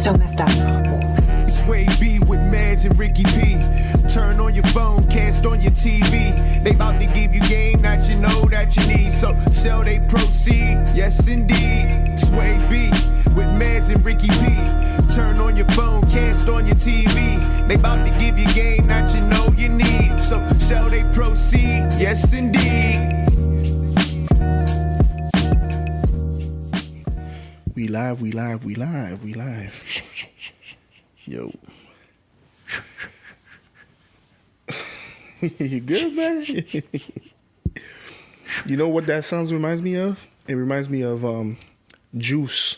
so messed up. It's WaveBe with Maz and Ricky P. Turn on your phone, cast on your TV. They about to give you game that you know that you need. So shall they proceed? Yes, indeed. It's WaveBe with Maz and Ricky P. Turn on your phone, cast on your TV. They about to give you game that you know you need. So shall they proceed? Yes, indeed. We live. Yo. You good, man? You know what that sounds reminds me of? It reminds me of Juice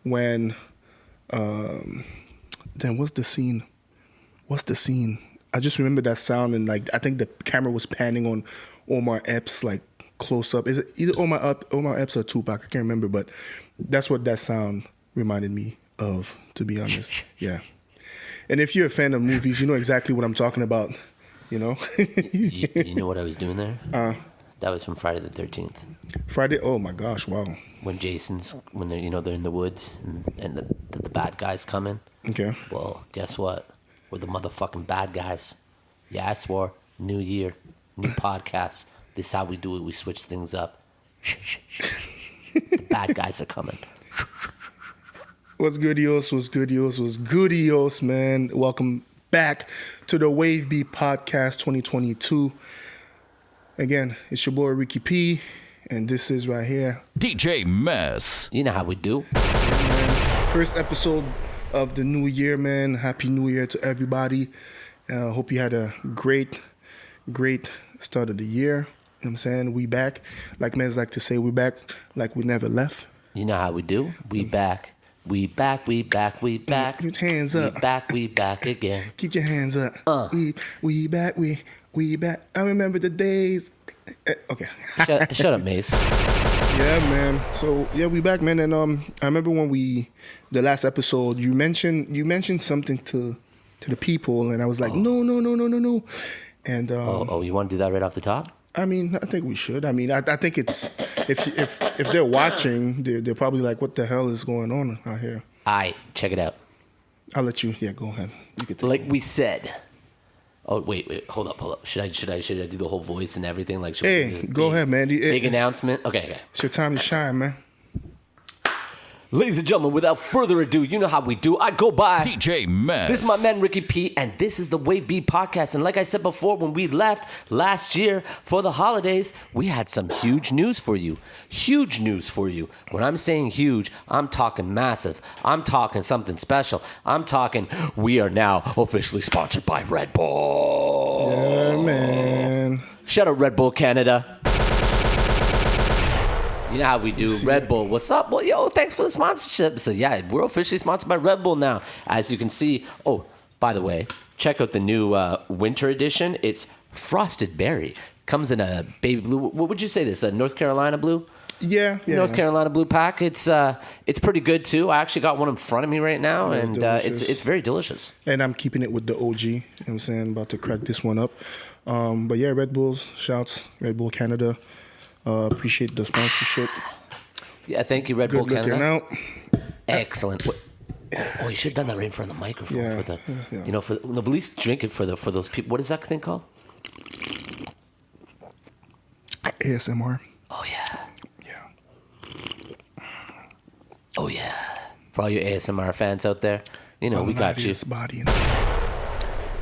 when then what's the scene? I just remember that sound, and like I think the camera was panning on Omar Epps like close up. Is it either Omar Epps or Tupac? I can't remember, but that's what that sound reminded me of, to be honest. Yeah. And if you're a fan of movies, you know exactly what I'm talking about, you know? you know what I was doing there? That was from Friday the 13th. Friday? Oh my gosh, wow. When they're they're in the woods and the bad guys come in. Okay. Well, guess what? We're the motherfucking bad guys. Yeah, I swore. New year, new podcast. This is how we do it. We switch things up. The bad guys are coming. What's goodios, man? Welcome back to the WaveBe Podcast 2022. Again, it's your boy Ricky P, and this is right here DJ Mess. You know how we do. First episode of the new year, man. Happy New Year to everybody. Hope you had a great start of the year. You know what I'm saying? We back. Like men like to say, we back like we never left. You know how we do. We back. We back. Keep your hands up. We back again. Keep your hands up. We back. I remember the days. Okay. Shut up, Mace. Yeah, man. So yeah, we back, man. And I remember when the last episode, you mentioned something to the people, and I was like, no. And you want to do that right off the top? I mean, I think we should. I mean, I think it's if they're watching, they're probably like, what the hell is going on out here? All right, check it out. I'll let you. Yeah, go ahead. You can like we said. Oh wait, hold up. Should I do the whole voice and everything? Like, go ahead, man. Big announcement. Okay. It's your time to shine, man. Ladies and gentlemen, without further ado, you know how we do. I go by DJ Mess. This is my man Ricky P, and this is the WaveBe Podcast. And like I said before, when we left last year for the holidays, we had some huge news for you. Huge news for you. When I'm saying huge, I'm talking massive. I'm talking something special. I'm talking we are now officially sponsored by Red Bull. Yeah, man. Shout out Red Bull Canada. You know how we do. Red Bull, what's up? Well, yo, thanks for the sponsorship. So, yeah, we're officially sponsored by Red Bull now. As you can see, oh, by the way, check out the new winter edition. It's Frosted Berry. Comes in a baby blue. What would you say this? A North Carolina blue? Yeah. North Carolina blue pack. It's pretty good, too. I actually got one in front of me right now, and it's very delicious. And I'm keeping it with the OG. You know what I'm saying? I'm about to crack this one up. But, yeah, Red Bulls. Shouts. Red Bull Canada. Appreciate the sponsorship. Yeah, thank you, Red Bull Canada. Good looking out. Excellent. Oh, you should have done that right in front of the microphone. But at least drink it for those people. What is that thing called? ASMR. Oh, yeah. Yeah. Oh, yeah. For all your ASMR fans out there, we got you. Body.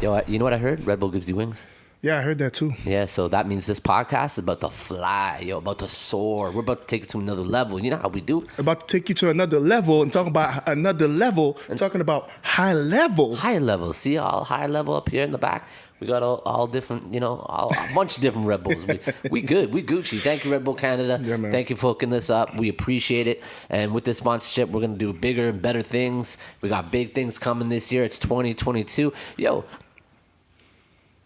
Yo, you know what I heard? Red Bull gives you wings. Yeah, I heard that too. Yeah, so that means this podcast is about to fly, about to soar. We're about to take it to another level. You know how we do? About to take you to another level and talking about another level. And talking about high level. High level. See, all high level up here in the back. We got all different, a bunch of different Red Bulls. We good. We Gucci. Thank you, Red Bull Canada. Yeah, man. Thank you for hooking this up. We appreciate it. And with this sponsorship, we're going to do bigger and better things. We got big things coming this year. It's 2022. Yo.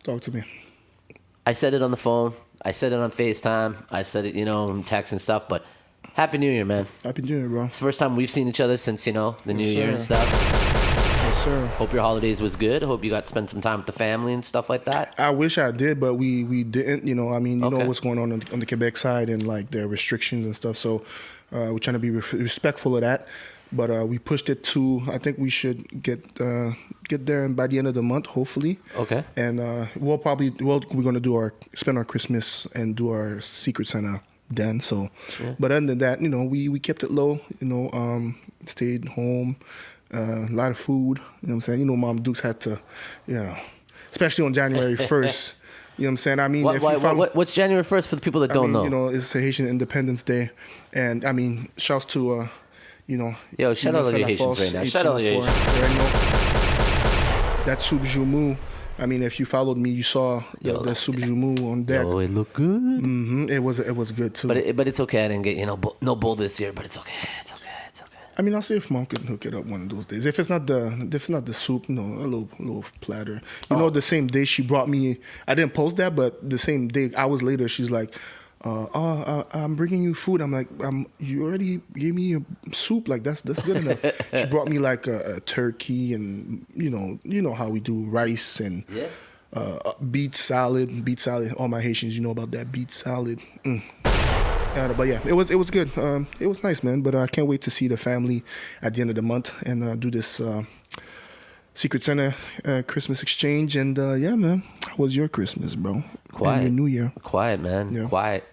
Talk to me. I said it on the phone. I said it on FaceTime. I said it, in text and stuff. But Happy New Year, man. Happy New Year, bro. It's the first time we've seen each other since, the New Year and stuff. Yes, sir. Hope your holidays was good. Hope you got to spend some time with the family and stuff like that. I wish I did, but we didn't. You know what's going on the Quebec side and like their restrictions and stuff. So we're trying to be respectful of that. but we pushed it to. I think we should get there by the end of the month, hopefully. Okay. And we're gonna spend our Christmas and do our Secret Santa then. So, but other than that, we kept it low. Stayed home. A lot of food. You know what I'm saying? Mom Dukes had to, especially on January 1st. You know what I'm saying? I mean, what's January 1st for the people that don't know? It's Haitian Independence Day, and I mean, shouts to Yo, shout out to your Haitians right now. Shout out to your Haitians. That soup joumou. I mean, if you followed me, you saw the soup joumou on deck. Oh, it looked good. Mm-hmm. It was good too. But it's okay. I didn't get no bowl this year, but it's okay. It's okay. I mean, I'll see if Mom can hook it up one of those days. If it's not the soup, a little platter. The same day she brought me. I didn't post that, but the same day, hours later, she's like, I'm bringing you food. I'm like, you already gave me a soup. Like that's good enough. She brought me like a turkey and you know how we do rice and beet salad. All my Haitians, you know about that beet salad. But yeah, it was good. It was nice, man. But I can't wait to see the family at the end of the month and do this Secret Santa Christmas exchange. And yeah, man, how was your Christmas, bro? Quiet. And your New Year? Quiet, man. Yeah. Quiet.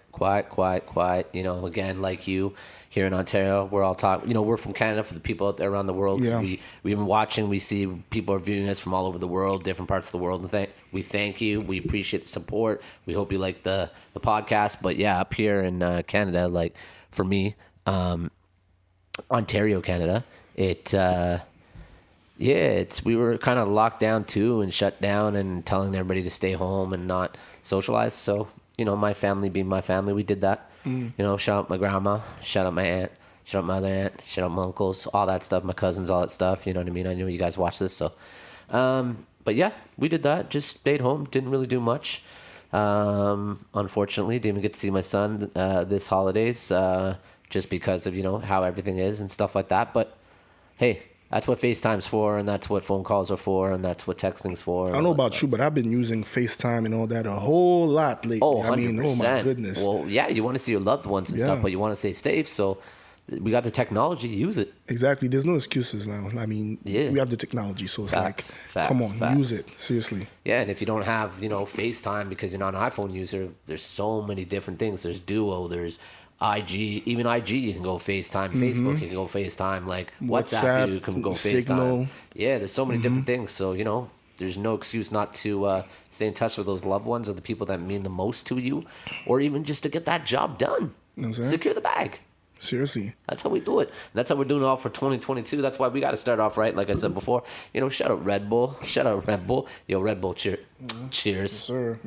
Again, like you here in Ontario, we're all talking. We're from Canada. For the people out there around the world, Yeah. we've been watching. We see people are viewing us from all over the world, different parts of the world. And we thank you. We appreciate the support. We hope you like the podcast. But yeah, up here in Canada, like for me, Ontario, Canada, we were kind of locked down too and shut down and telling everybody to stay home and not socialize. So, my family being my family, we did that. Shout out my grandma, shout out my aunt, shout out my other aunt, shout out my uncles, all that stuff, my cousins, all that stuff. You know what I mean? I know you guys watch this. So, but yeah, we did that. Just stayed home. Didn't really do much. Unfortunately, didn't even get to see my son this holidays just because of, how everything is and stuff like that. But hey, that's what FaceTime's for, and that's what phone calls are for, and that's what texting's for. I don't know about you, but I've been using FaceTime and all that a whole lot lately. Oh, 100%. I mean, oh my goodness. Well, yeah, you want to see your loved ones and stuff, but you want to stay safe. So we got the technology, use it. Exactly. There's no excuses now. I mean, we have the technology, so it's come on, use it. Seriously. Yeah, and if you don't have, FaceTime because you're not an iPhone user, there's so many different things. There's Duo, there's IG, even IG you can go FaceTime, Facebook you can go FaceTime, like WhatsApp you can go Signal. FaceTime. Yeah, there's so many different things. So, there's no excuse not to stay in touch with those loved ones or the people that mean the most to you, or even just to get that job done. You know what I'm saying? Secure the bag. Seriously. That's how we do it. That's how we're doing it all for 2022. That's why we got to start off right. Like I said before, shout out Red Bull. Shout out Red Bull. Yo, Red Bull, cheers. Yes, sir.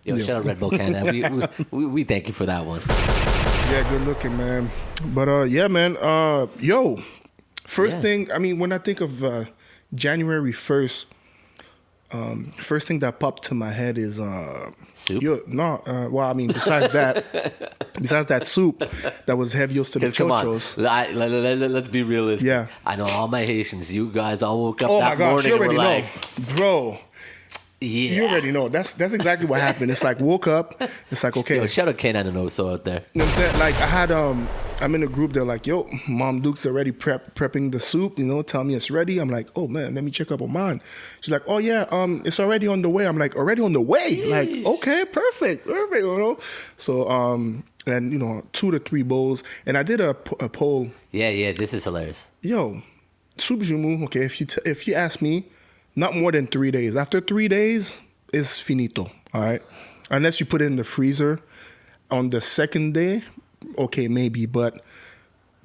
Yo, shout out Red Bull Canada. We thank you for that one. Yeah, good looking, man. But yeah, man. First thing, I mean, when I think of January 1st, first thing that popped to my head is soup. Besides that soup that was heaviest to the chochos. Let's be realistic. Yeah, I know all my Haitians. You guys all woke up that morning. Oh my gosh, you already and were know, like, bro. Yeah, you already know. That's exactly what happened. It's like woke up. It's like okay. Yo, shout out K9 and Oso out there. You know what I'm saying? Like I had I'm in a group. They're like, yo, Mom Duke's already prepping the soup. Tell me it's ready. I'm like, oh man, let me check up on mine. She's like, oh yeah, it's already on the way. I'm like, already on the way. Yeesh. Like, okay, perfect. So 2 to 3 bowls, and I did a poll. Yeah, this is hilarious. Yo, soup joumou. Okay, if you ask me, not more than 3 days. After 3 days, it's finito. All right, unless you put it in the freezer. On the second day, okay, maybe, but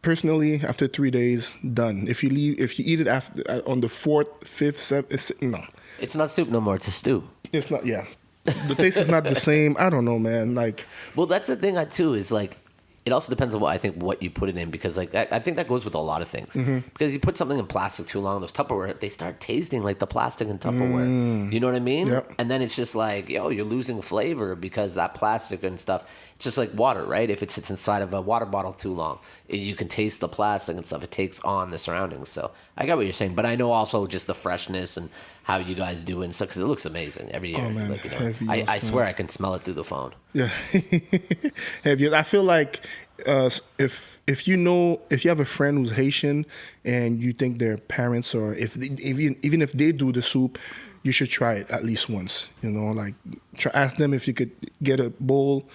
personally, after 3 days, done. If you eat it after on the 4th, 5th, 7th, no. It's not soup no more. It's a stew. It's not. Yeah, the taste is not the same. I don't know, man. Like, well, that's the thing too. Is like, it also depends on what you put it in, because like I think that goes with a lot of things. Because you put something in plastic too long, those Tupperware, they start tasting like the plastic in Tupperware. You know what I mean? Yep. And then it's just like, you're losing flavor because that plastic and stuff. It's just like water, right? If it sits inside of a water bottle too long, you can taste the plastic and stuff. It takes on the surroundings. So I got what you're saying, but I know also just the freshness and how you guys do it and stuff, because it looks amazing every year. Oh, man. Like, I swear I can smell it through the phone. Yeah. I feel like if you have a friend who's Haitian and you think their parents, or even if they do the soup, you should try it at least once. Like ask them if you could get a bowl.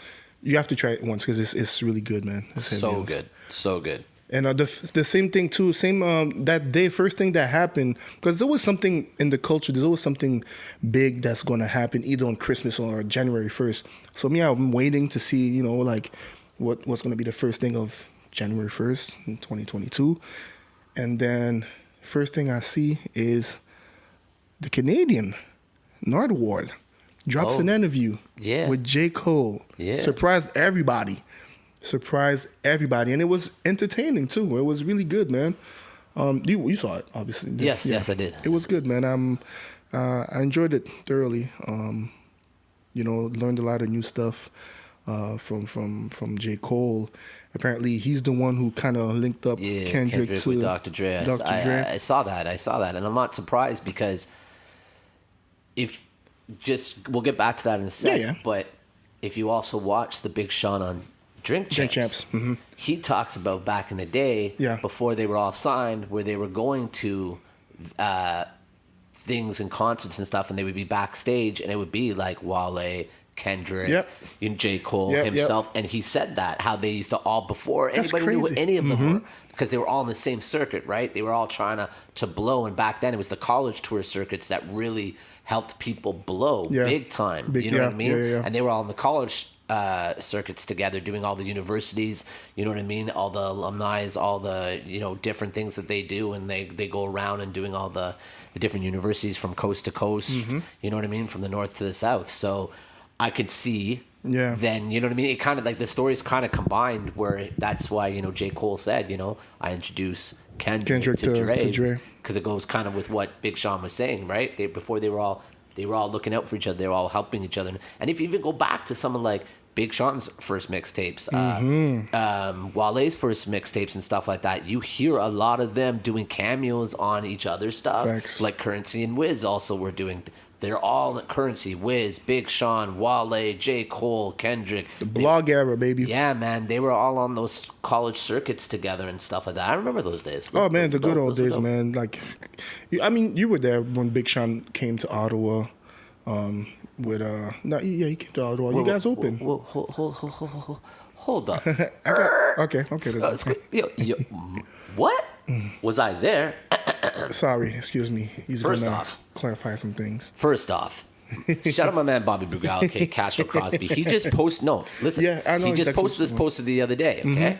You have to try it once because it's really good, man. It's So good. So good. And the same thing too, that day, first thing that happened, because there was something in the culture, there's always something big that's going to happen either on Christmas or January 1st. So I'm waiting to see, like what's going to be the first thing of January 1st in 2022. And then first thing I see is the Canadian Nardwuar drops an interview with J. Cole. Yeah. Surprised everybody, and it was entertaining too. It was really good, man. You saw it, obviously. Yes, I did. It was good, man. I enjoyed it thoroughly. Learned a lot of new stuff from J. Cole. Apparently, he's the one who kind of linked up Kendrick to with Dr. Dre. I saw that, and I'm not surprised because we'll get back to that in a second. Yeah. But if you also watch the Big Sean on Drink Champs. Mm-hmm. He talks about back in the day, before they were all signed, where they were going to things and concerts and stuff, and they would be backstage, and it would be like Wale, Kendrick, J. Cole himself, and he said that how they used to all before anybody knew who any of them were, because they were all in the same circuit, right? They were all trying to blow, and back then it was the college tour circuits that really helped people blow big time. You know what I mean? And they were all in the college circuits together, doing all the universities, you know what I mean, all the alumni, all the different things that they do, and they go around and doing all the different universities from coast to coast, you know what I mean, from the north to the south. So I could see then, you know what I mean, it kind of like the stories kind of combined, where that's why J. Cole said, I introduce Kendrick to Dre, because it goes kind of with what Big Sean was saying, right? Before they were all looking out for each other. They were all helping each other. And if you even go back to someone like Big Sean's first mixtapes, Wale's first mixtapes and stuff like that, you hear a lot of them doing cameos on each other's stuff. Facts. Like Currency and Wiz also were doing. They're all Currency, Wiz, Big Sean, Wale, J. Cole, Kendrick. The blog era, baby. Yeah, man. They were all on those college circuits together and stuff like that. I remember those days. Oh, man, the good old days, man. Like, you were there when Big Sean came to Ottawa. He came to Ottawa. You guys open? Hold up. Okay. What? Was I there? Sorry, excuse me. He's First gonna off, clarify some things. First off, shout out my man Bobby Brugal, okay, Castro Crosby. He just posted. No, listen. Yeah, I know. He just posted this poster the other day. Okay,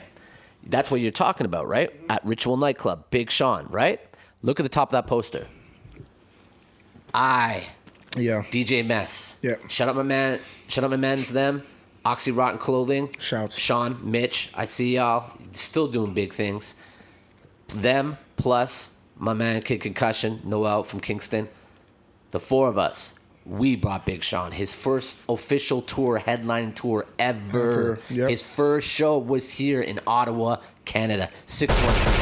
that's what you're talking about, right? At Ritual Nightclub, Big Sean, right? Look at the top of that poster. DJ Mess. Yeah. Shout out my man. Shout out my man's them. Oxy Rotten Clothing. Shouts. Sean, Mitch. I see y'all still doing big things. Them plus my man Kid Concussion, Noel from Kingston. The four of us, we brought Big Sean his first official tour, headlining tour ever. Yep. His first show was here in Ottawa, Canada. 6-1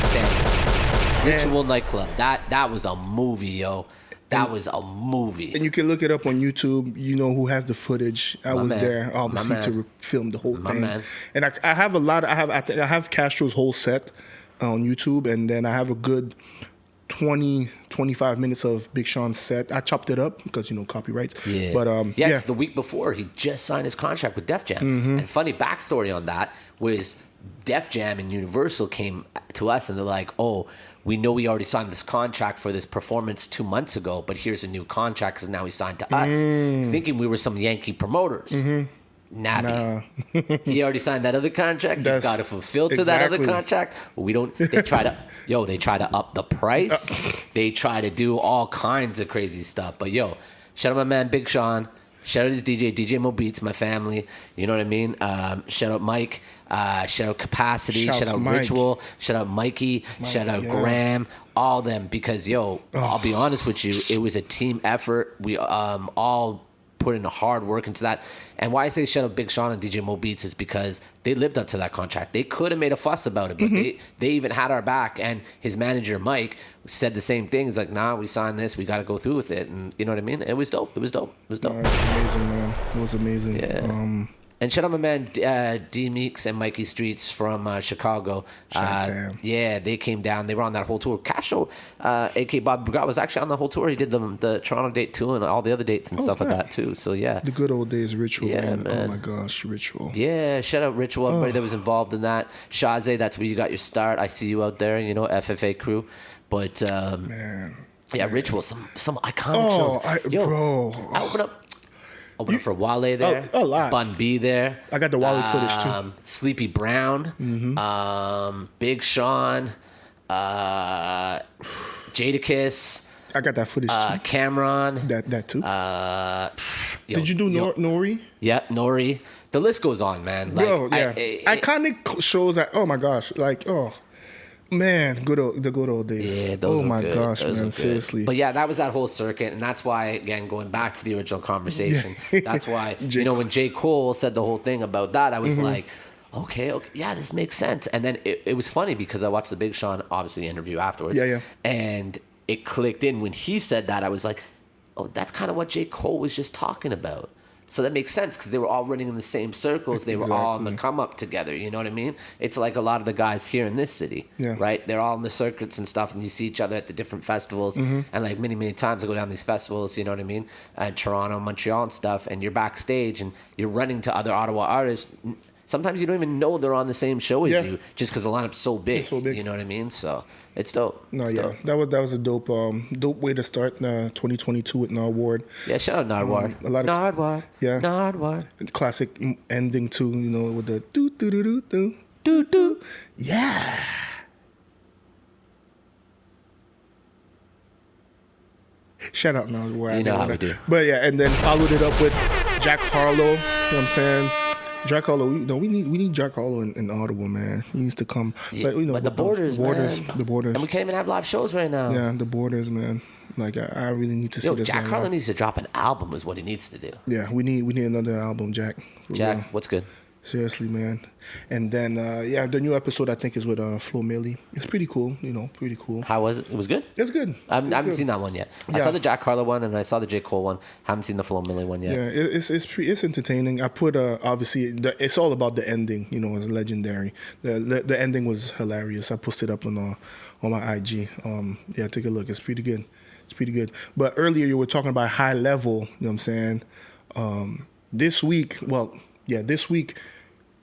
stand. Ritual Nightclub. That was a movie, yo. That was a movie. And you can look it up on YouTube. You know who has the footage. I was there, obviously, to film the whole thing. Man. And I have a lot. I have Castro's whole set on YouTube, and then I have a good 20-25 minutes of Big Sean's set. I chopped it up because copyrights. Yeah. But because the week before he just signed his contract with Def Jam. And funny backstory on that was Def Jam and Universal came to us and they're like, "Oh, we know we already signed this contract for this performance 2 months ago, but here's a new contract because now he signed to us," thinking we were some Yankee promoters. Nah. He already signed that other contract. He's got to fulfill to that other contract. We don't. They try to up the price. They try to do all kinds of crazy stuff. But shout out my man Big Sean. Shout out his DJ Mo Beats, my family. You know what I mean? Shout out Mike. Shout out Capacity. Shout out Mike. Ritual. Shout out Mikey. Shout out Graham. All them because I'll be honest with you, it was a team effort. We all put in the hard work into that. And why I say shout out Big Sean and DJ Mo Beats is because they lived up to that contract. They could have made a fuss about it, but they even had our back. And his manager Mike said the same thing. He's like, "Nah, we signed this. We got to go through with it." And you know what I mean? It was dope. It was dope. It was amazing, man. It was amazing. Yeah. And shout out my man D Meeks and Mikey Streets from Chicago. Yeah, they came down. They were on that whole tour. Casho, a.k.a. Bob Bugat, was actually on the whole tour. He did the Toronto date too and all the other dates and stuff like that too. So yeah. The good old days, Ritual. Yeah, man. Oh my gosh, Ritual. Yeah, shout out Ritual, everybody that was involved in that. Shaze, that's where you got your start. I see you out there, FFA crew. But Man. yeah, Ritual, some iconic shows. Bro. Open up for Wale there. A lot. Bun B there. I got the Wale footage too. Sleepy Brown. Big Sean. Jadakiss. I got that footage too. Cameron. That too. Did you do Nori? Yeah, Nori. The list goes on, man. Bro, yeah. Iconic shows that, oh my gosh. Man, the good old days. Yeah, those were good. Gosh, those man, seriously. But yeah, that was that whole circuit, and that's why, again, going back to the original conversation, that's why, when J. Cole said the whole thing about that, I was like, okay, yeah, this makes sense. And then it was funny because I watched the Big Sean, obviously, interview afterwards. Yeah. And it clicked in when he said that. I was like, oh, that's kind of what J. Cole was just talking about. So that makes sense because they were all running in the same circles. They were all on the come up together. You know what I mean? It's like a lot of the guys here in this city, right? They're all in the circuits and stuff, and you see each other at the different festivals. And like many, many times I go down these festivals, you know what I mean? Toronto, Montreal and stuff, and you're backstage and you're running to other Ottawa artists. Sometimes you don't even know they're on the same show as you just because the lineup's so big. It's so big. You know what I mean? So it's dope. No, it's dope. That was a dope way to start 2022 with Nardwar. Yeah, shout out Nardwar. A lot of Nardwar. Yeah. Nardwar. Classic ending too, with the do do do do do Do do. yeah. Shout out Nardwar. You know how we do. But yeah, and then followed it up with Jack Harlow. You know what I'm saying? Jack Harlow, we need Jack Harlow in Ottawa, man. He needs to come. Yeah, but the borders, man. The borders. And we can't even have live shows right now. Yeah, the borders, man. I really need to see this. Jack Harlow needs to drop an album is what he needs to do. Yeah, we need another album, Jack. Jack, what's good? Seriously, man. And then, the new episode, I think, is with Flo Milli. It's pretty cool, pretty cool. How was it? It was good? It's good. I haven't seen that one yet. I saw the Jack Harlow one, and I saw the J. Cole one. Haven't seen the Flo Milli one yet. Yeah, it's entertaining. I put, obviously, it's all about the ending, it's legendary. The ending was hilarious. I posted up on my IG. Take a look. It's pretty good. It's pretty good. But earlier, you were talking about high level, you know what I'm saying? This week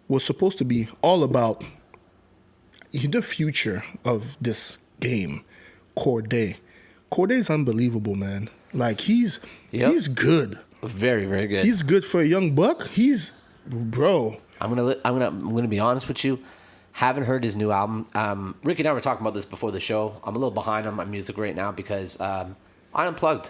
was supposed to be all about the future of this game, Cordae. Cordae's unbelievable, man. He's good. Very, very good. He's good for a young buck. Bro. I'm gonna be honest with you. Haven't heard his new album. Ricky and I were talking about this before the show. I'm a little behind on my music right now because I unplugged.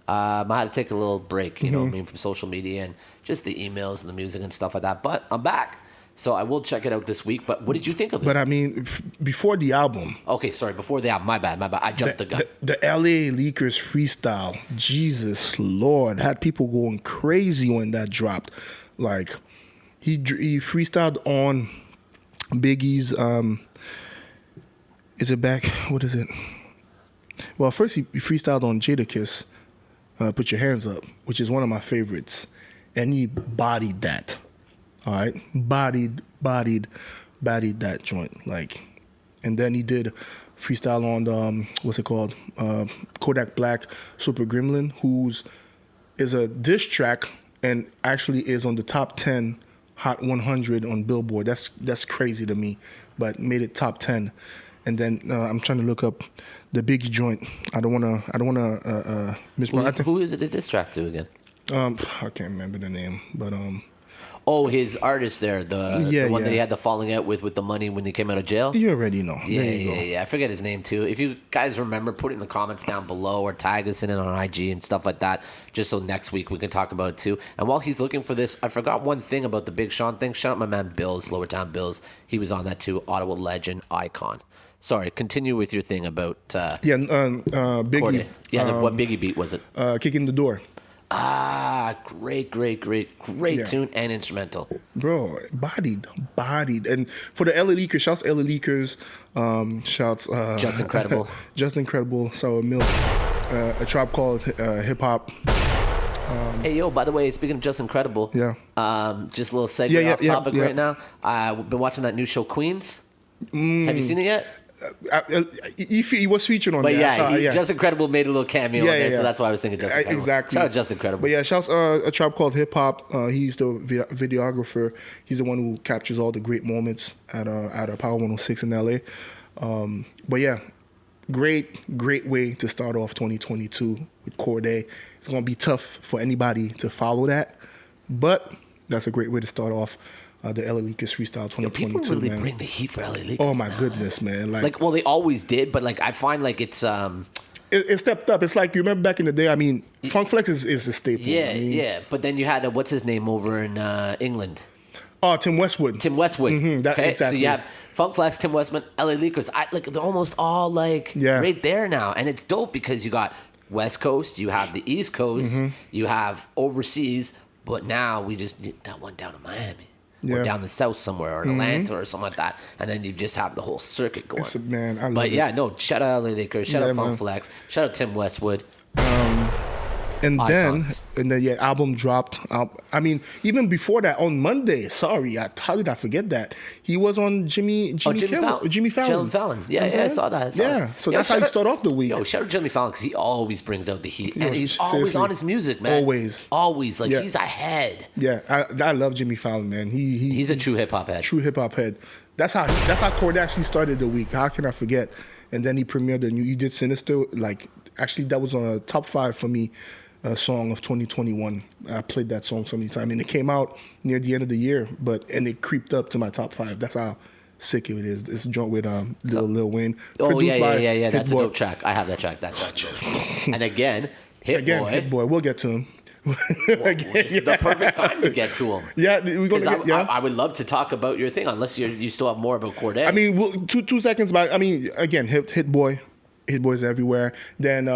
I had to take a little break, from social media and just the emails and the music and stuff like that. But I'm back. So I will check it out this week. But what did you think of it? But I mean, before the album. Okay, sorry. Before the album. My bad. I jumped the gun. The LA Leakers freestyle, Jesus Lord, had people going crazy when that dropped. He freestyled on Biggie's, is it back? What is it? Well, first he freestyled on Jadakiss, Put Your Hands Up, which is one of my favorites. And he bodied that. All right? Bodied that joint. And then he did freestyle on the, what's it called? Kodak Black, Super Gremlin, is a diss track and actually is on the top 10 Hot 100 on Billboard. That's crazy to me, but made it top 10. And then I'm trying to look up the Biggie joint. I don't wanna mispronounce. Who is it a diss track to again? I can't remember the name, but Oh, his artist there, the one that he had the falling out with the money when he came out of jail. You already know. Yeah. I forget his name too. If you guys remember, put it in the comments down below or tag us in it on IG and stuff like that, just so next week we can talk about it too. And while he's looking for this, I forgot one thing about the Big Sean thing. Shout out my man Bills, Lower Town Bills. He was on that too. Ottawa legend, icon. Sorry, continue with your thing about Biggie. Cordae. Yeah, what Biggie beat was it? Kicking the Door. Great tune and instrumental. Bro, bodied. And for the LA Leakers, shouts LA Leakers, shouts Just Incredible. Just Incredible, Sour Milk, A Tribe Called Hip Hop, Hey, yo, by the way, speaking of Just Incredible, Yeah. Just a little segue off topic yeah. right now. I've been watching that new show, Queens. Have you seen it yet? He was featured on But there. yeah, Just Incredible made a little cameo on there, so that's why I was thinking Just Incredible. Exactly. Shout out Just Incredible. But yeah, shouts a Tribe Called Hip Hop. He's the videographer. He's the one who captures all the great moments at Power 106 in LA. But yeah, great way to start off 2022 with Cordae. It's gonna be tough for anybody to follow that, but that's a great way to start off the LA Lakers Freestyle 2022. People really man. bring the heat for LA Lakers. Oh my now, goodness, man! Like, well, they always did, but like I find like it's it stepped up. It's like you remember back in the day. I mean, Funk Flex is a staple. yeah, I mean, yeah. But then you had what's his name over in England. Oh, Tim Westwood. Tim Westwood. Exactly. So you have Funk Flex, Tim Westwood, LA Lakers. Like they're almost all like right there now, and it's dope because you got West Coast, you have the East Coast, you have overseas, but now we just need that one down in Miami. Or down the south somewhere, or in Atlanta, or something like that, and then you just have the whole circuit going. Man, I love but it. yeah, no, shout out LA Lakers, shout out Funk man. Flex, shout out Tim Westwood. And Icons. then album dropped. I mean, even before that, on Monday. Sorry, how did I forget that? He was on Jimmy Fallon. Yeah, I saw that. So that's how you start off the week. Yo, shout out Jimmy Fallon because he always brings out the heat, and he's always seriously. on his music, man. Always. Like he's ahead. Yeah, I love Jimmy Fallon, man. He's a true hip hop head. True hip hop head. That's how Cordae actually started the week. How can I forget? And then he premiered he did Sinister. Like actually, that was on a top 5 for me. Song of 2021. I played that song so many times, and it came out near the end of the year, and it creeped up to my top 5. That's how sick it is. It's a joint with Lil Wayne. Oh yeah. That's a dope track. I have that track. And again, Hit Boy. We'll get to him. This is the perfect time to get to him. Yeah, we're gonna get. I would love to talk about your thing, unless you still have more about Cordae. I mean, 2 seconds. But I mean, again, Hit Boy's everywhere. Then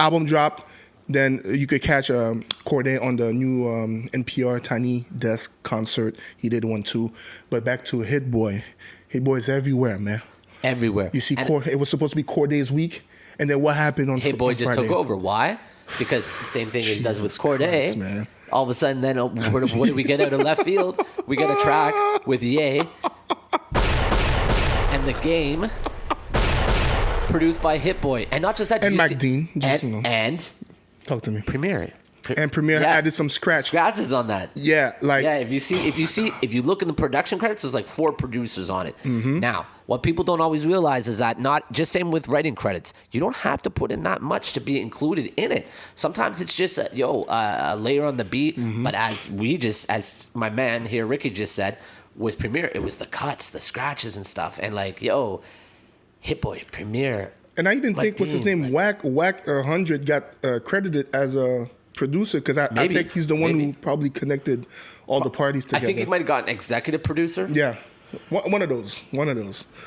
album dropped. Then you could catch Cordae on the new NPR Tiny Desk concert. He did one too. But back to Hit Boy. Hit Boy's everywhere, man. Everywhere. You see, it was supposed to be Cordae's week, and then what happened on Hit Boy on just Friday? took over. Why? Because the same thing he does with Cordae. Christ, man. All of a sudden, then what do we get out of left field? We get a track with Ye and The Game, produced by Hit Boy, and not just that. And Mac Dean. And Talk to me. Premiere. And Premiere added some scratches on that. Yeah, if you look in the production credits, there's like 4 producers on it. Now, what people don't always realize is that not just same with writing credits. You don't have to put in that much to be included in it. Sometimes it's just a layer on the beat. But as my man here, Ricky, just said, with Premiere, it was the cuts, the scratches and stuff, and Hit Boy, Premiere. And I even think, what's his name, Whack 100 got credited as a producer, because I think he's the one who probably connected all the parties together. I think he might have got an executive producer. Yeah, one of those.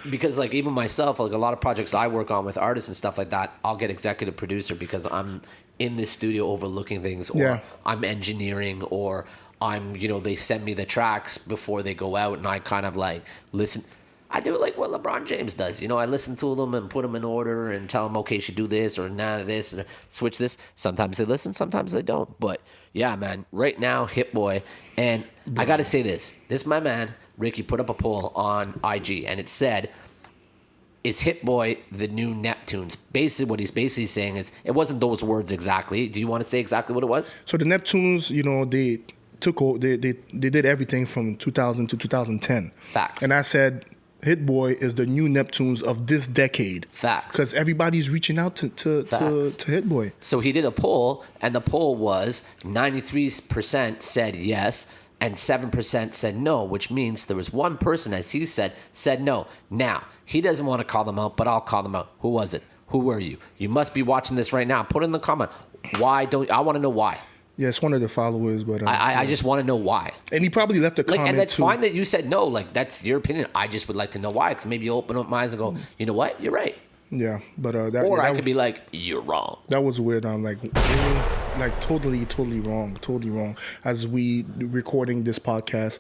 Because even myself, a lot of projects I work on with artists and stuff like that, I'll get executive producer because I'm in the studio overlooking things, or I'm engineering, or they send me the tracks before they go out, and I kind of listen. I do like what LeBron James does. I listen to them and put them in order and tell them, okay, you should do this or none of this, or switch this. Sometimes they listen, sometimes they don't. But yeah, man, right now, Hit Boy. And I got to say this. My man, Ricky, put up a poll on IG, and it said, is Hit Boy the new Neptunes? Basically, what he's basically saying is, it wasn't those words exactly. Do you want to say exactly what it was? So the Neptunes, they took over, they did everything from 2000 to 2010. Facts. And I said, Hit Boy is the new Neptunes of this decade. Facts. Because everybody's reaching out to Hit Boy. So he did a poll, and the poll was 93% said yes, and 7% said no, which means there was one person, as he said no. Now, he doesn't want to call them out, but I'll call them out. Who was it? Who were you? You must be watching this right now. Put in the comment. I want to know why. Yeah, it's one of the followers, but I just want to know why. And he probably left a comment and that's too. fine that you said no. That's your opinion. I just would like to know why, because maybe you open up my eyes and go, you know what? You're right. Yeah, but that Or yeah, I that could be like, you're wrong. that was weird. I'm like, really? Like totally wrong. As we recording this podcast,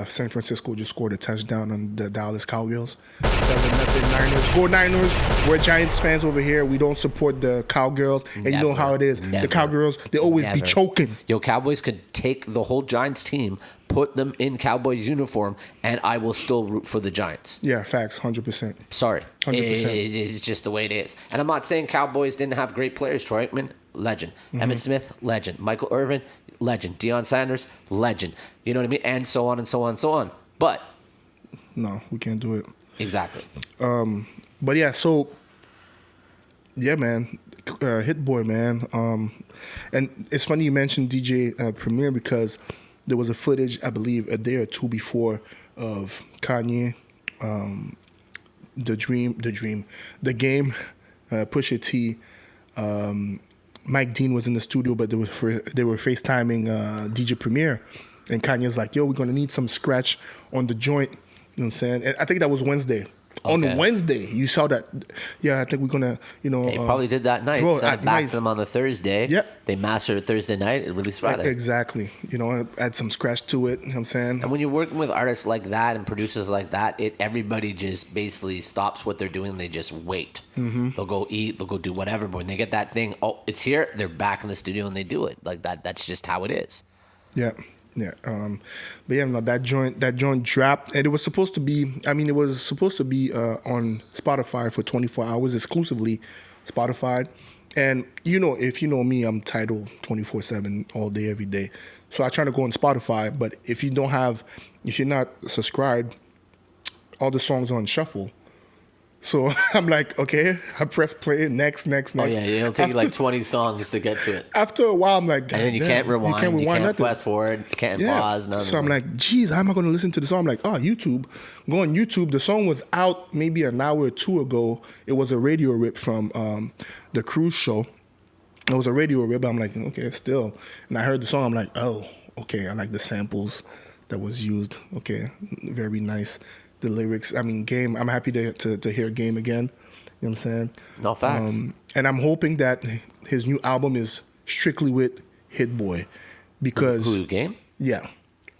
San Francisco just scored a touchdown on the Dallas Cowgirls. 7-0 Niners. Go Niners. We're Giants fans over here. We don't support the Cowgirls, and you know how it is. Never. The Cowgirls, they always be Never. choking. Yo, Cowboys could take the whole Giants team, put them in Cowboys uniform, and I will still root for the Giants. Yeah, facts, 100%. Sorry. 100%. It's just the way it is. And I'm not saying Cowboys didn't have great players. Troy Aikman, legend. Emmitt Smith, legend. Michael Irvin, legend. Deion Sanders, legend. You know what I mean? And so on and so on and so on. But No, we can't do it. exactly. But yeah, so yeah, man, Hit Boy, man. And it's funny you mentioned DJ Premier because there was a footage, I believe, a day or two before of Kanye, the game, Pusha T. Mike Dean was in the studio, but they were FaceTiming DJ Premier, and Kanye's like, "Yo, we're gonna need some scratch on the joint." You know what I'm saying? And I think that was Wednesday. Okay. On Wednesday, you saw that. Yeah, I think we're gonna, They probably did that night. bro, Sent at it back night- to them on the Thursday. Yep. They mastered it Thursday night. It released Friday. Exactly. You know, add some scratch to it. You know what I'm saying? And when you're working with artists like that and producers like that, everybody just basically stops what they're doing. They just wait. Mm-hmm. They'll go eat. They'll go do whatever. But when they get that thing, oh, it's here. They're back in the studio and they do it like that. That's just how it is. Yeah. Yeah. But yeah, no, that joint dropped, and it was supposed to be. I mean, it was supposed to be on Spotify for 24 hours exclusively, Spotify. And you know, if you know me, I'm Tidal 24/7 all day, every day. So I try to go on Spotify. But if you're not subscribed, all the songs are on shuffle. So I'm like, okay, I press play, next. Oh yeah, it'll take you like 20 songs to get to it. After a while, I'm like, And then you damn, can't rewind, you can't nothing. fast forward, you can't pause, nothing. So I'm like, geez, how am I going to listen to the song? I'm like, oh, YouTube. Go on YouTube. The song was out maybe an hour or two ago. It was a radio rip from the cruise show. It was a radio rip. I'm like, okay, still. And I heard the song. I'm like, oh, okay. I like the samples that was used. Okay, very nice. The lyrics. I mean, Game. I'm happy to hear Game again. You know what I'm saying? No facts. And I'm hoping that his new album is strictly with Hit Boy, because Who Game? yeah,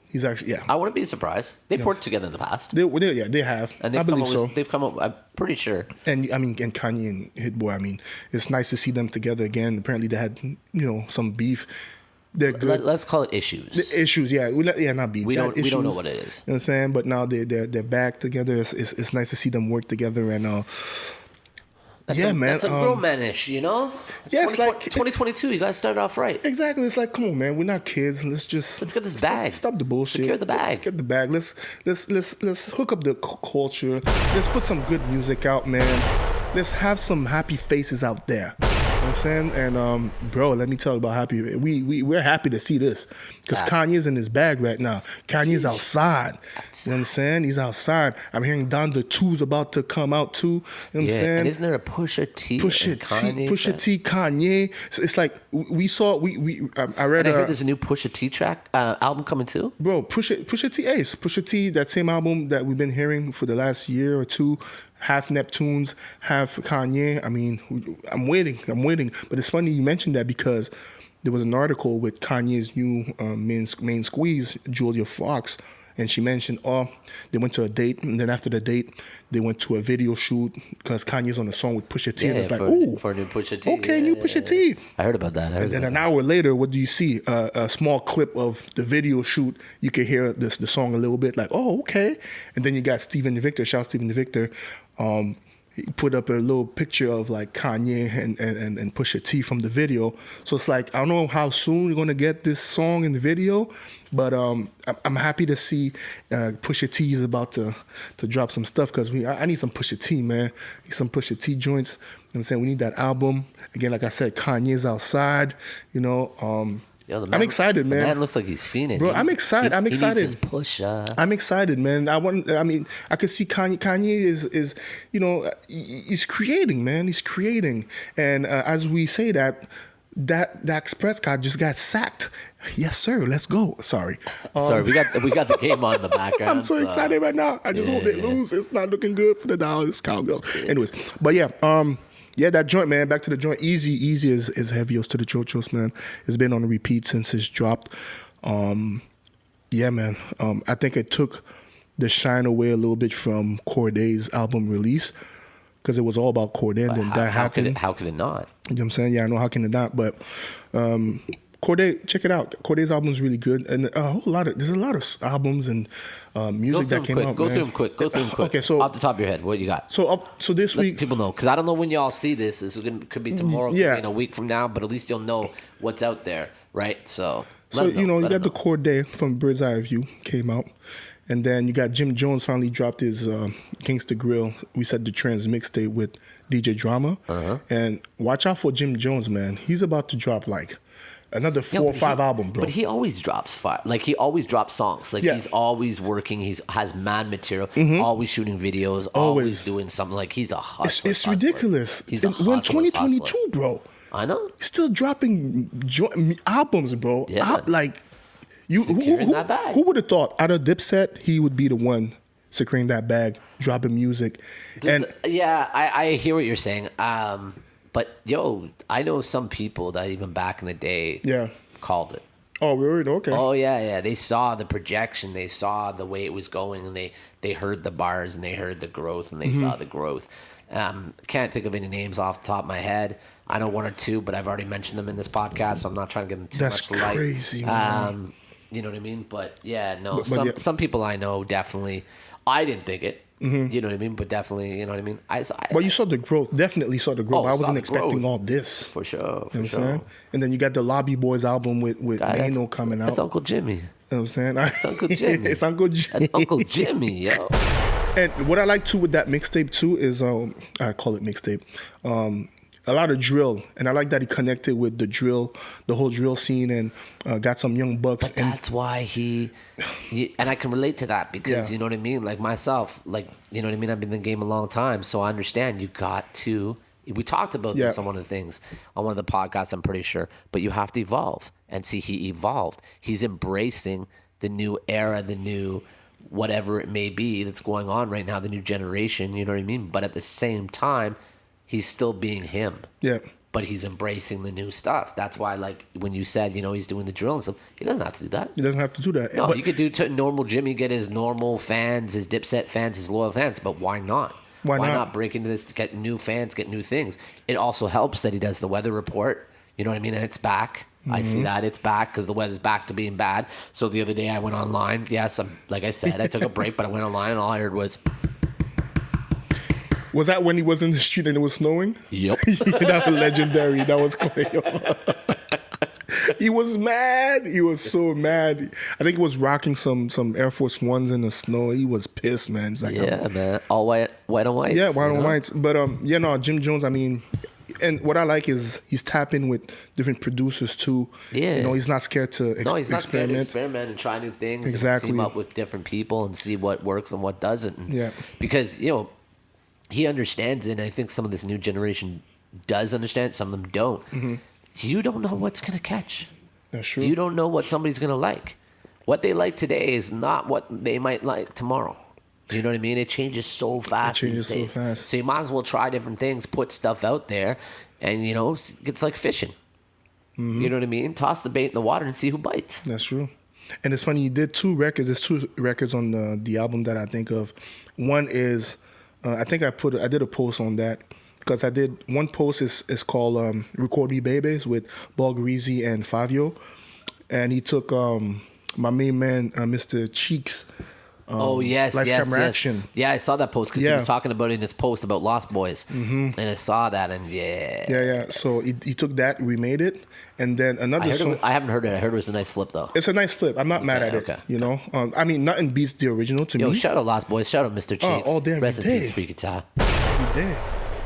he's actually I wouldn't be surprised. They've worked together in the past. They have. And I believe so. They've come up, I'm pretty sure. And I mean, and Kanye and Hit Boy. I mean, it's nice to see them together again. Apparently, they had some beef. They're good. Let's call it issues. The issues, yeah, not beef. We They don't had know issues, what it is. You know what I'm saying? But now they're back together. It's nice to see them work together, and man, That's a grown man-ish, you know? Yeah, it's like 2022, you guys started off right. exactly. It's like, come on, man, we're not kids. Let's get this bag. Stop the bullshit. Secure the bag. Let's get the bag. Let's hook up the culture. Let's put some good music out, man. Let's have some happy faces out there. You know what I'm saying? And bro, let me tell you about happy. We're happy to see this because Kanye's in his bag right now. Kanye's outside. You know what I'm saying? He's outside. I'm hearing Don the 2's about to come out too. You know what I'm saying? And isn't there a Pusha T? Pusha T, Kanye. So it's like I read. And I heard there's a new Pusha T track album coming too. Bro, Pusha T Ace. Pusha T, that same album that we've been hearing for the last year or two, half Neptunes, half Kanye. I mean, I'm waiting. But it's funny you mentioned that because there was an article with Kanye's new main squeeze, Julia Fox, and she mentioned, they went to a date, and then after the date, they went to a video shoot because Kanye's on a song with Pusha T. Yeah, and it's like, for new Pusha T. Okay, new Pusha T. I heard about that. And then an hour later, what do you see? A small clip of the video shoot. You can hear the song a little bit, like, oh, okay. And then you got Stephen Victor. Shout out Stephen Victor. He put up a little picture of like Kanye and Pusha T from the video. So it's like, I don't know how soon you're gonna get this song in the video, but I'm happy to see Pusha T is about to drop some stuff because I need some Pusha T, man. I need some Pusha T joints. You know what I'm saying? We need that album. Again, like I said, Kanye's outside, you know. I'm excited, man. The man looks like he's fiending. Bro, I'm excited. He needs his Pusha. I'm excited, man. I could see Kanye. Kanye is he's creating, man. He's creating. And as we say that Dak Prescott just got sacked. Yes, sir. Let's go. Sorry. Sorry, we got the game on in the background. I'm so excited right now. I just hope they lose. It's not looking good for the Dallas Cowgirls. Anyways, but yeah, that joint, man. Back to the joint. Eazy is Heavios to the Chochos, man. It's been on a repeat since it's dropped. Yeah, man. I think it took the shine away a little bit from Cordae's album release because it was all about Cordae, and then that happened. How could it not? You know what I'm saying? Yeah, I know, how can it not? But Cordae, check it out. Cordae's album is really good, and there's a lot of albums and music that came out. Go through them quick. Okay, so off the top of your head, what you got? So this week, people know, because I don't know when y'all see this. This could be tomorrow, yeah, could be in a week from now, but at least you'll know what's out there, right? So you got the Cordae from Bird's Eye View came out, and then you got Jim Jones finally dropped his Gangsta Grill. We said the Trans mixtape with DJ Drama, and watch out for Jim Jones, man. He's about to drop like another 4 or 5 album, bro. But he always drops fire. Like, he always drops songs. Like, he's always working. Has mad material. Always shooting videos. Always doing something. Like, he's a hustler. It's ridiculous. He's a We're in 2022, hustler. bro. I know. He's still dropping albums, bro. Yeah. Securing that bag. Who would have thought out of Dipset he would be the one securing that bag, dropping music? I hear what you're saying. But I know some people that even back in the day called it. Oh, really? Okay. Oh, yeah. They saw the projection. They saw the way it was going, and they heard the bars, and they heard the growth, and they saw the growth. Can't think of any names off the top of my head. I know 1 or 2, but I've already mentioned them in this podcast, so I'm not trying to give them too much light. That's crazy, man. You know what I mean? But yeah, no. Some people I know definitely. I didn't think it. You know what I mean? But definitely, you know what I mean? Well, you saw the growth. Definitely saw the growth. I wasn't expecting all this. For sure. You know what I'm saying? And then you got the Lobby Boys album with Mano coming out. That's Uncle Jimmy. You know what I'm saying? It's Uncle Jimmy. It's Uncle Jimmy. That's Uncle Jimmy, yo. And what I like too with that mixtape too is I call it mixtape. A lot of drill, and I like that he connected with the drill, the whole drill scene, and got some young bucks. But that's why he and I can relate to that because you know what I mean. Like myself, like you know what I mean. I've been in the game a long time, so I understand. You got to. We talked about this on one of the things on one of the podcasts. I'm pretty sure, but you have to evolve. And see, he evolved. He's embracing the new era, the new whatever it may be that's going on right now, the new generation. You know what I mean. But at the same time, he's still being him. Yeah. But he's embracing the new stuff. That's why, like, when you said, he's doing the drill and stuff, he doesn't have to do that. He doesn't have to do that. No, but you could do normal Jimmy, get his normal fans, his Dipset fans, his loyal fans, but why not? Why not break into this to get new fans, get new things? It also helps that he does the weather report. You know what I mean? And it's back. I see that. It's back because the weather's back to being bad. So the other day I went online. Yes, like I said, I took a break, but I went online and all I heard was... Was that when he was in the street and it was snowing? Yep. That was legendary. That was Cleo. He was mad. He was so mad. I think he was rocking some Air Force Ones in the snow. He was pissed, man. It's like, man. All white on whites. Yeah, white on whites. But Jim Jones, I mean, and what I like is he's tapping with different producers too. Yeah. He's not scared to experiment. No, he's not scared to experiment and try new things. Exactly. And team up with different people and see what works and what doesn't. And because, he understands it, and I think some of this new generation does understand. Some of them don't. Mm-hmm. You don't know what's going to catch. That's true. You don't know what somebody's going to like. What they like today is not what they might like tomorrow. You know what I mean? It changes so fast these days. So you might as well try different things, put stuff out there, and, it's like fishing. Mm-hmm. You know what I mean? Toss the bait in the water and see who bites. That's true. And it's funny, you did 2 records. There's 2 records on the album that I think of. One is... I think I did a post on that because I did one post is called Record Me Babies with Bulgarizi and Fabio, and he took my main man Mr. Cheeks. Yes. Action. Yeah, I saw that post because he was talking about it in his post about Lost Boys, and I saw that, and yeah. So he took that, remade it, and then another song. I haven't heard it. I heard it was a nice flip though. It's a nice flip. I'm not mad at it. I mean, nothing beats the original to me. Shout out Lost Boys. Shout out Mr. Cheeks. All day, Rest in peace, Freaky Top. Every day. You know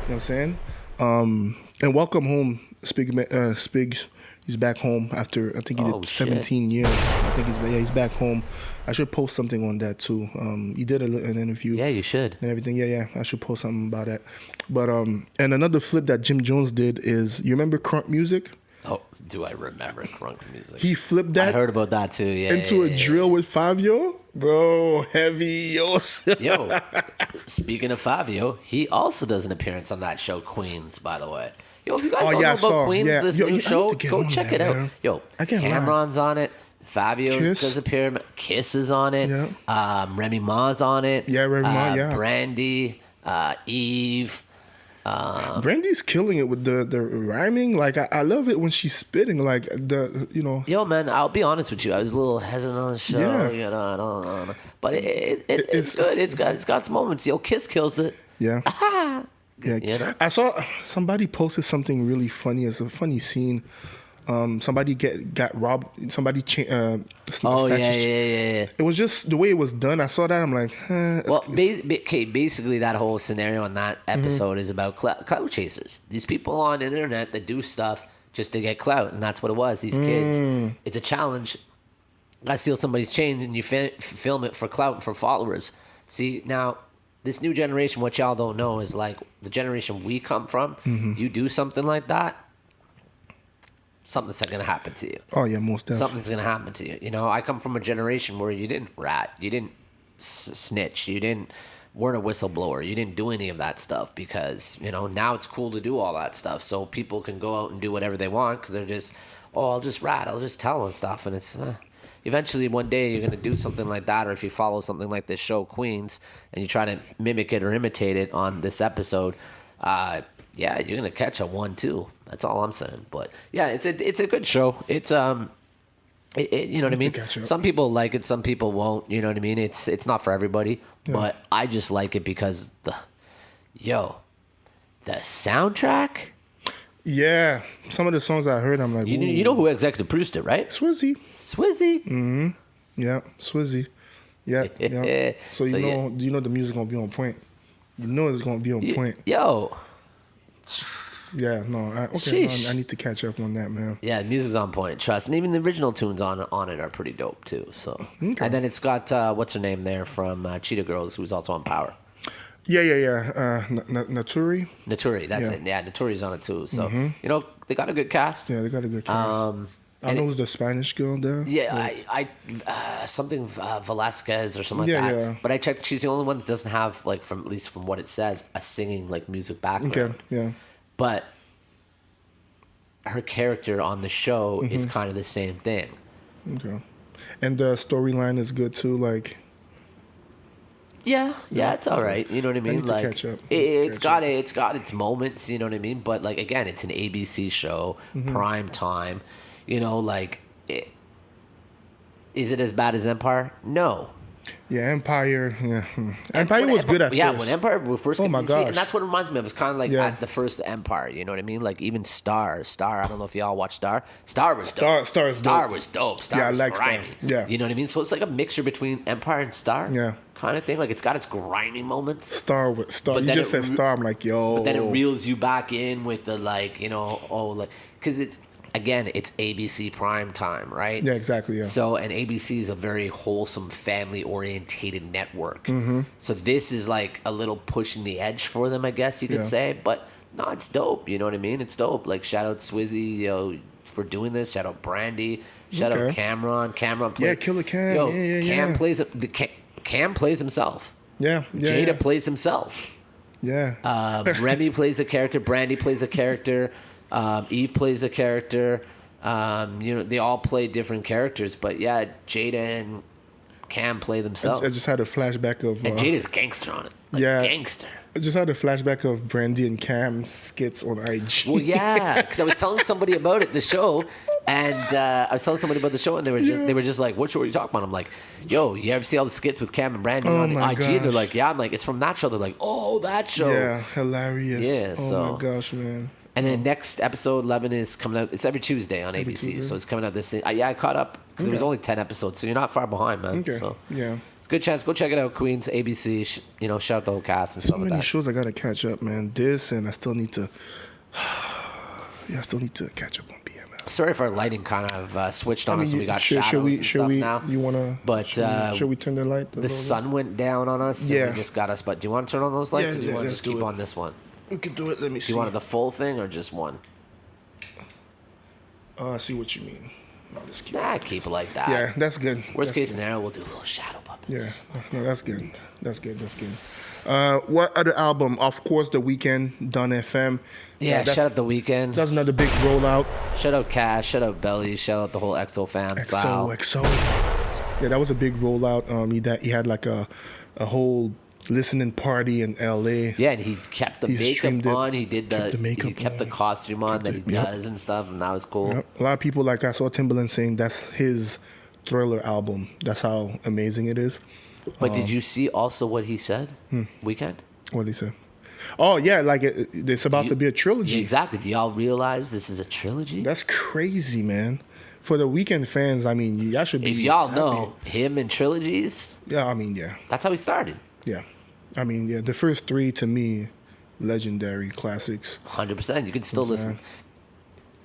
what I'm saying? And welcome home, Spigs. He's back home after I think he did 17 years. I think he's back home. I should post something on that too. He did an interview. Yeah, you should. And everything. Yeah. I should post something about that. But and another flip that Jim Jones did is, you remember Crunk Music? Oh, Do I remember crunk music? He flipped I that heard about that too. Yeah. into a drill with Fabio. Bro, heavy, yo. Yo, speaking of Fabio, he also does an appearance on that show, Queens, by the way. Yo, if you guys don't know about Queens, this new show, go check it out. Yo, Cameron's on it. Fabio does appear. Kiss is on it. Yeah. Remy Ma's on it. Yeah, Remy Ma, yeah. Brandy, Eve. Brandy's killing it with the rhyming. Like I love it when she's spitting. Like Yo, man, I'll be honest with you. I was a little hesitant on the show. Yeah. You know, I don't know, but it's good. It's got its moments. Yo, Kiss kills it. Yeah. Yeah. You know? I saw somebody posted something really funny. It's a funny scene. Somebody got robbed. Somebody Oh yeah. It was just the way it was done. I saw that. I'm like, well, basically that whole scenario on that episode is about clout chasers. These people on the internet that do stuff just to get clout, and that's what it was. These kids, it's a challenge. I steal somebody's chain, and you film it for clout and for followers. See, now this new generation, what y'all don't know is like the generation we come from. You do something like that, something's going to happen to you. Oh, yeah, most definitely. Something's going to happen to you. You know, I come from a generation where you didn't rat, you didn't snitch, weren't a whistleblower, you didn't do any of that stuff because, you know, now it's cool to do all that stuff. So people can go out and do whatever they want because they're just, I'll just rat, I'll just tell and stuff. And it's, eventually one day you're going to do something like that, or if you follow something like this show, Queens, and you try to mimic it or imitate it on this episode, yeah, you're gonna catch a 1-2. That's all I'm saying. But yeah, it's a good show. It's you know what I mean. Some people like it, some people won't. You know what I mean. It's not for everybody. Yeah. But I just like it because the soundtrack. Yeah, some of the songs I heard, I'm like, you know who executive produced it, right? Swizzy. Mm-hmm. Yeah, Swizzy. Yeah, yeah. So you know the music gonna be on point. You know it's gonna be on point. Yo. Yeah, no, I need to catch up on that, man. Yeah, the music's on point, trust. And even the original tunes on it are pretty dope, too. So, okay. And then it's got, what's her name there from Cheetah Girls, who's also on Power. Yeah. Naturi. Naturi, that's it. Yeah, Naturi's on it, too. So, you know, they got a good cast. Yeah, they got a good cast. I know who's the Spanish girl there. Yeah, I something Velasquez or something like that. Yeah. But I checked; she's the only one that doesn't have, like, at least from what it says, a singing like music background. Okay, yeah. But her character on the show is kind of the same thing. Okay, and the storyline is good too. Like, yeah, it's all right. You know what I mean? I need to catch up. It's got its moments. You know what I mean? But like again, it's an ABC show, prime time. You know, like, is it as bad as Empire? No. Yeah, Empire. Yeah, Empire was good at first. Yeah, when Empire first came, my gosh, and that's what reminds me of. It's kind of like at the first Empire. You know what I mean? Like even Star. I don't know if y'all watch Star. Star was dope. Star was dope. Star was like grimy. Star. Yeah, you know what I mean? So it's like a mixture between Empire and Star. Yeah, kind of thing. Like it's got its grimy moments. Star. You just said Star. I'm like, yo. But then it reels you back in with the like, you know, because it's. Again, it's ABC prime time, right? Yeah, exactly, yeah. So, and ABC is a very wholesome, family-orientated network. So this is like a little pushing the edge for them, I guess you could say. But, no, it's dope. You know what I mean? It's dope. Like, shout out Swizzy, for doing this. Shout out Brandy. Shout out Cameron. Yeah, Killer Cam. Cam plays... Cam plays himself. Yeah. Jada plays himself. Yeah. Remy plays a character. Brandy plays a character. Eve plays a character. You know, they all play different characters, but yeah, Jada and Cam play themselves. I just had a flashback of... and Jada's gangster on it. Gangster. I just had a flashback of Brandy and Cam's skits on IG. Well, yeah, because I was telling somebody about it, the show, and I was telling somebody about the show, and they were just like, "What show are you talking about?" I'm like, "Yo, you ever see all the skits with Cam and Brandy on IG?" Gosh. They're like, "Yeah." I'm like, "It's from that show." They're like, "Oh, that show." Yeah, hilarious. Yeah. Oh my gosh, man. And then next episode 11 is coming out. It's every Tuesday on ABC, so it's coming out this thing. I caught up because there was only 10 episodes, so you're not far behind, man. Okay. So yeah, good chance. Go check it out, Queens, ABC. You know, shout out the whole cast and stuff like that. So many shows I gotta catch up, man. This and I still need to. I still need to catch up on BMF. Sorry if our lighting kind of switched on us and we got shadows and stuff now. You wanna? But should we turn the light? The sun went down on us. And we just got us. But do you want to turn on those lights, or do you want to just keep on this one? We can do it. Let me see. Do you want the full thing or just one? I see what you mean. No, just keep Nah, it. keep it like that. Yeah, that's good. Worst That's case good. scenario, we'll do a little shadow puppets. Or Yeah, something. no, that's good. That's good. That's good. What other album? Of course, The Weeknd, Done FM. Yeah, shout out The Weeknd. That's another big rollout. Shout out Cash. Shout out Belly. Shout out the whole EXO fam. Sal. XO. Yeah, that was a big rollout. He had like a whole listening party in LA. Yeah, and he kept the He streamed it, makeup on. He did kept the makeup he kept the on, costume on that he yep. does and stuff, and that was cool. Yep. A lot of people, like I saw Timbaland saying that's his Thriller album. That's how amazing it is. But did you see also what he said? Weekend? What did he say? Oh yeah, like it's about to be a trilogy. Yeah, exactly. Do y'all realize this is a trilogy? That's crazy, man. For the Weeknd fans, I mean, y'all should be. If y'all happy. know him in trilogies, Yeah, I mean, yeah. that's how he started. Yeah. I mean, yeah, the first three to me, legendary classics. 100%. You can still listen.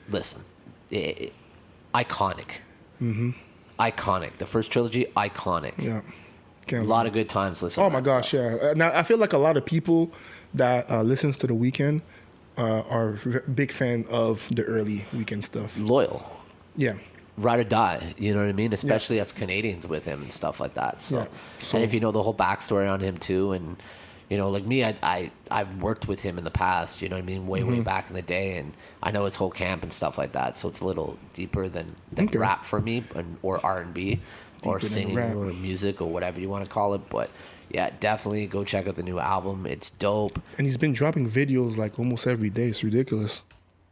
Listen. Iconic. Mm-hmm. Iconic. The first trilogy, iconic. Yeah. A lot of good times listening. Oh my gosh, yeah. Now I feel like a lot of people that listens to The Weeknd are big fan of the early Weeknd stuff. Loyal. Yeah. Ride or die, you know what I mean? Especially as Canadians with him and stuff like that. So, Yeah. So- and if you know the whole backstory on him too, and you know, like me, I've worked with him in the past. You know what I mean? Way Mm-hmm. back in the day, and I know his whole camp and stuff like that. So it's a little deeper than Okay. rap for me, or R&B, or Deeper than singing, rap. or music, or whatever you want to call it. But yeah, definitely go check out the new album. It's dope. And he's been dropping videos like almost every day. It's ridiculous.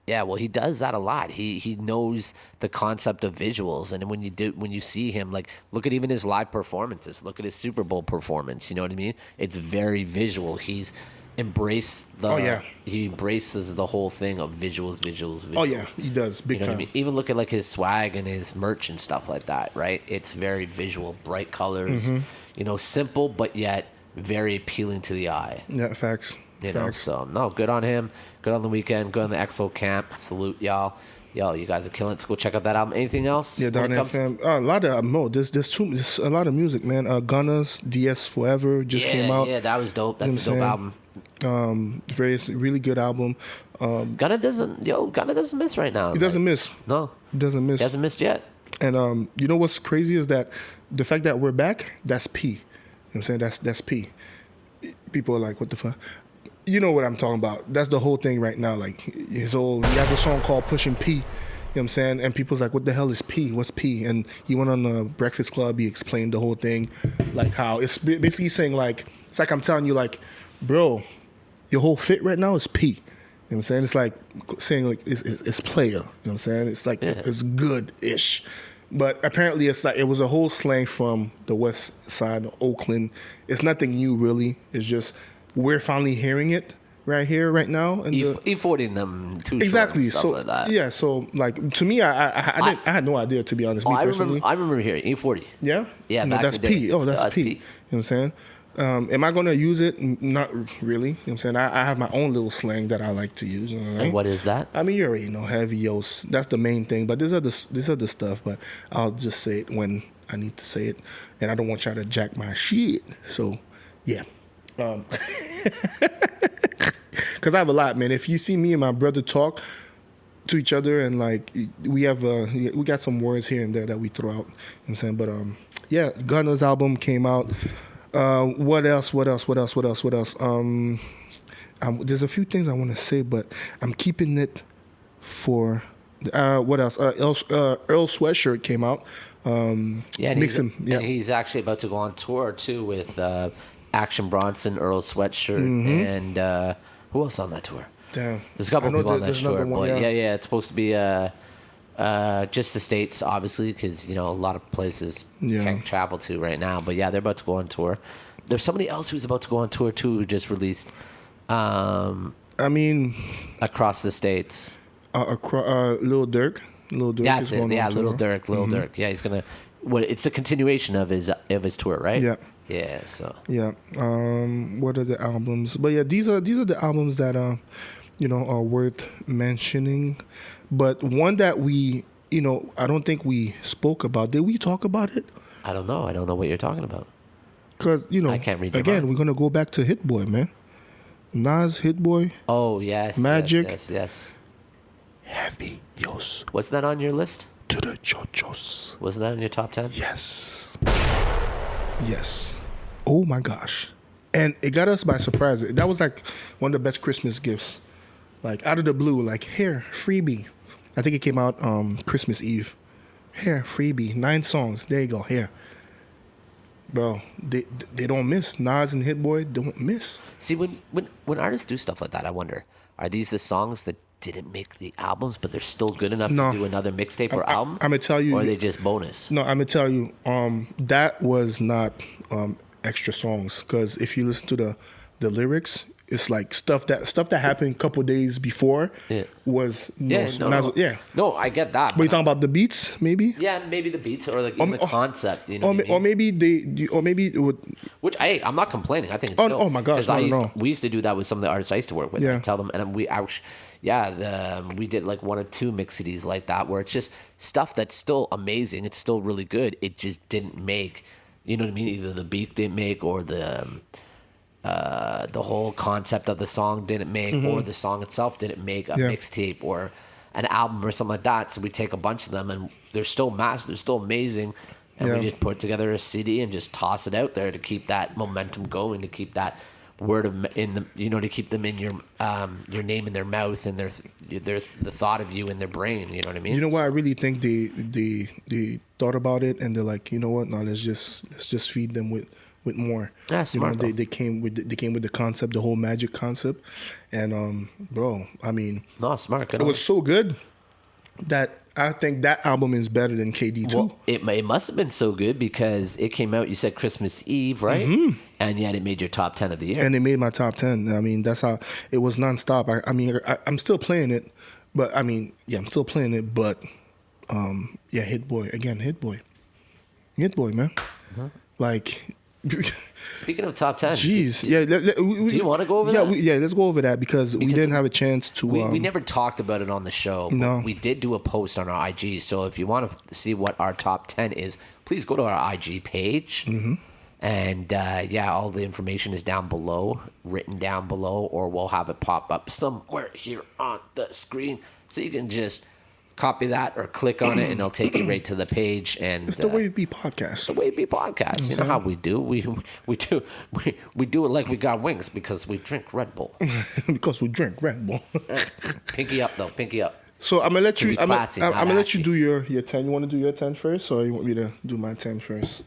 Yeah, well, he does that a lot. He knows the concept of visuals, and when you see him, like, look at even his live performances. Look at his Super Bowl performance. You know what I mean? It's very visual. He's embraced the. Oh, yeah. He embraces the whole thing of visuals. Oh yeah, he does big You know time. what I mean? Even look at like his swag and his merch and stuff like that, right? It's very visual, bright colors. Mm-hmm. You know, simple but yet very appealing to the eye. Yeah, facts. You know, Facts. so no, good on him. Good on The Weeknd. Good on the EXO camp. Salute y'all. Yo, you guys are killing it. So go check out that album. Anything else? Yeah, when Don it comes FM. A lot of there's a lot of music, man. Gunna's DS Forever just came out. Yeah, that was dope. That's You a know dope what album. Really good album. Gunna doesn't miss right now. He doesn't miss. No, He doesn't miss. he hasn't missed yet. And you know what's crazy is that the fact that we're back, that's P. You know what I'm saying? That's P. People are like, what the fuck? You know what I'm talking about. That's the whole thing right now. Like he has a song called Pushing P. You know what I'm saying? And people's like, what the hell is P? What's P? And he went on the Breakfast Club. He explained the whole thing. Like how it's basically saying like, it's like I'm telling you like, bro, your whole fit right now is P. You know what I'm saying? It's like saying like it's player. You know what I'm saying? It's like it's good-ish. But apparently it's like it was a whole slang from the west side of Oakland. It's nothing new really. It's just we're finally hearing it right here, right now. And E40 in them too. exactly. Stuff So like that. yeah. So like to me, I had no idea, to be honest. Oh, Me I personally. remember hearing E40. Yeah. Yeah, No, back that's in the day. P. Oh, that's That's P. P. You know what I'm saying? Am I gonna use it? Not really. You know what I'm saying? I have my own little slang that I like to use. All right? And what is that? I mean, you already know heavy O's. That's the main thing. But this other stuff. But I'll just say it when I need to say it, and I don't want y'all to jack my shit. So, yeah. Because I have a lot, man. If you see me and my brother talk to each other, and like we got some words here and there that we throw out. You know what I'm saying? But yeah, Gunna's album came out. What else? There's a few things I want to say, but I'm keeping it for what else? Earl Sweatshirt came out. Yeah, and he's actually about to go on tour too with Action Bronson, Earl Sweatshirt, and who else on that tour? Damn. There's a couple I know people on that there's tour, another one, but yeah, it's supposed to be just the States, obviously, because a lot of places can't travel to right now. But yeah, they're about to go on tour. There's somebody else who's about to go on tour too, who just released. I mean, across the states. Lil Durk. That's it. Yeah, Lil Durk. Yeah, he's gonna. It's the continuation of his tour, right? Yeah. Yeah. So. Yeah. What are the albums? But yeah, these are the albums that are worth mentioning. But one that we, I don't think we spoke about. Did we talk about it? I don't know. I don't know what you're talking about. Because I can't read your again, mind. we're gonna go back to Hit Boy, man. Nas, Hit Boy. Oh yes. Magic. Yes. Heavy. Adios Was that on your list? to the chochos. Wasn't that in your top 10? Yes. Yes. Oh my gosh. And it got us by surprise. That was like one of the best Christmas gifts. Like out of the blue, like here, freebie. I think it came out Christmas Eve. Here, freebie. 9 songs. There you go. Here. Bro, they don't miss. Nas and Hit Boy don't miss. See, when artists do stuff like that, I wonder, are these the songs that didn't make the albums, but they're still good enough No. to do another mixtape or album? I'm gonna tell you, or are they just bonus? No, I'm gonna tell you, that was not extra songs, because if you listen to the lyrics, it's like stuff that happened a couple days before. Yeah. Was No, I get that. But you talking about the beats, maybe? Yeah, maybe the beats or like even the concept, you know. Or maybe it would. Which I'm not complaining. I think it's Oh my gosh, we used to do that with some of the artists I used to work with. Yeah. I tell them, and we actually, we did like 1 or 2 mix CDs like that, where it's just stuff that's still amazing. It's still really good. It just didn't make, you know what I mean? Either the beat didn't make, or the whole concept of the song didn't make, or the song itself didn't make a mixtape or an album or something like that. So we take a bunch of them, and they're still they're still amazing, and we just put together a CD and just toss it out there to keep that momentum going, to keep that word to keep them in your name in their mouth and the thought of you in their brain. You know what I mean? You know what? I really think they thought about it, and they're like, you know what? No, let's just feed them with more. Yeah, smart. They came with the concept, the whole magic concept, and bro, I mean, no, smart. It was so good that I think that album is better than KD2. Well, it must have been so good because it came out, you said Christmas Eve, right? Mm-hmm. And yet it made your top 10 of the year. And it made my top 10. I mean, that's how it was nonstop. I'm still playing it, but I'm still playing it, but Hit Boy, man. Mm-hmm. Like, speaking of top 10, jeez, do you want to go over that? Let's go over that because we didn't have a chance to. We never talked about it on the show. But no, we did do a post on our IG. So if you want to see what our top 10 is, please go to our IG page. Mm-hmm. And all the information is down below, written down below, or we'll have it pop up somewhere here on the screen, so you can just copy that or click on it, and it'll take you right to the page. And it's the WaveBe podcast. The WaveBe podcast. You know how we do. We do it like we got wings because we drink Red Bull. Because we drink Red Bull. Pinky up though. Pinky up. So I'm gonna let you. I'm gonna let you do your 10. You want to do your 10 first, or you want me to do my 10 first?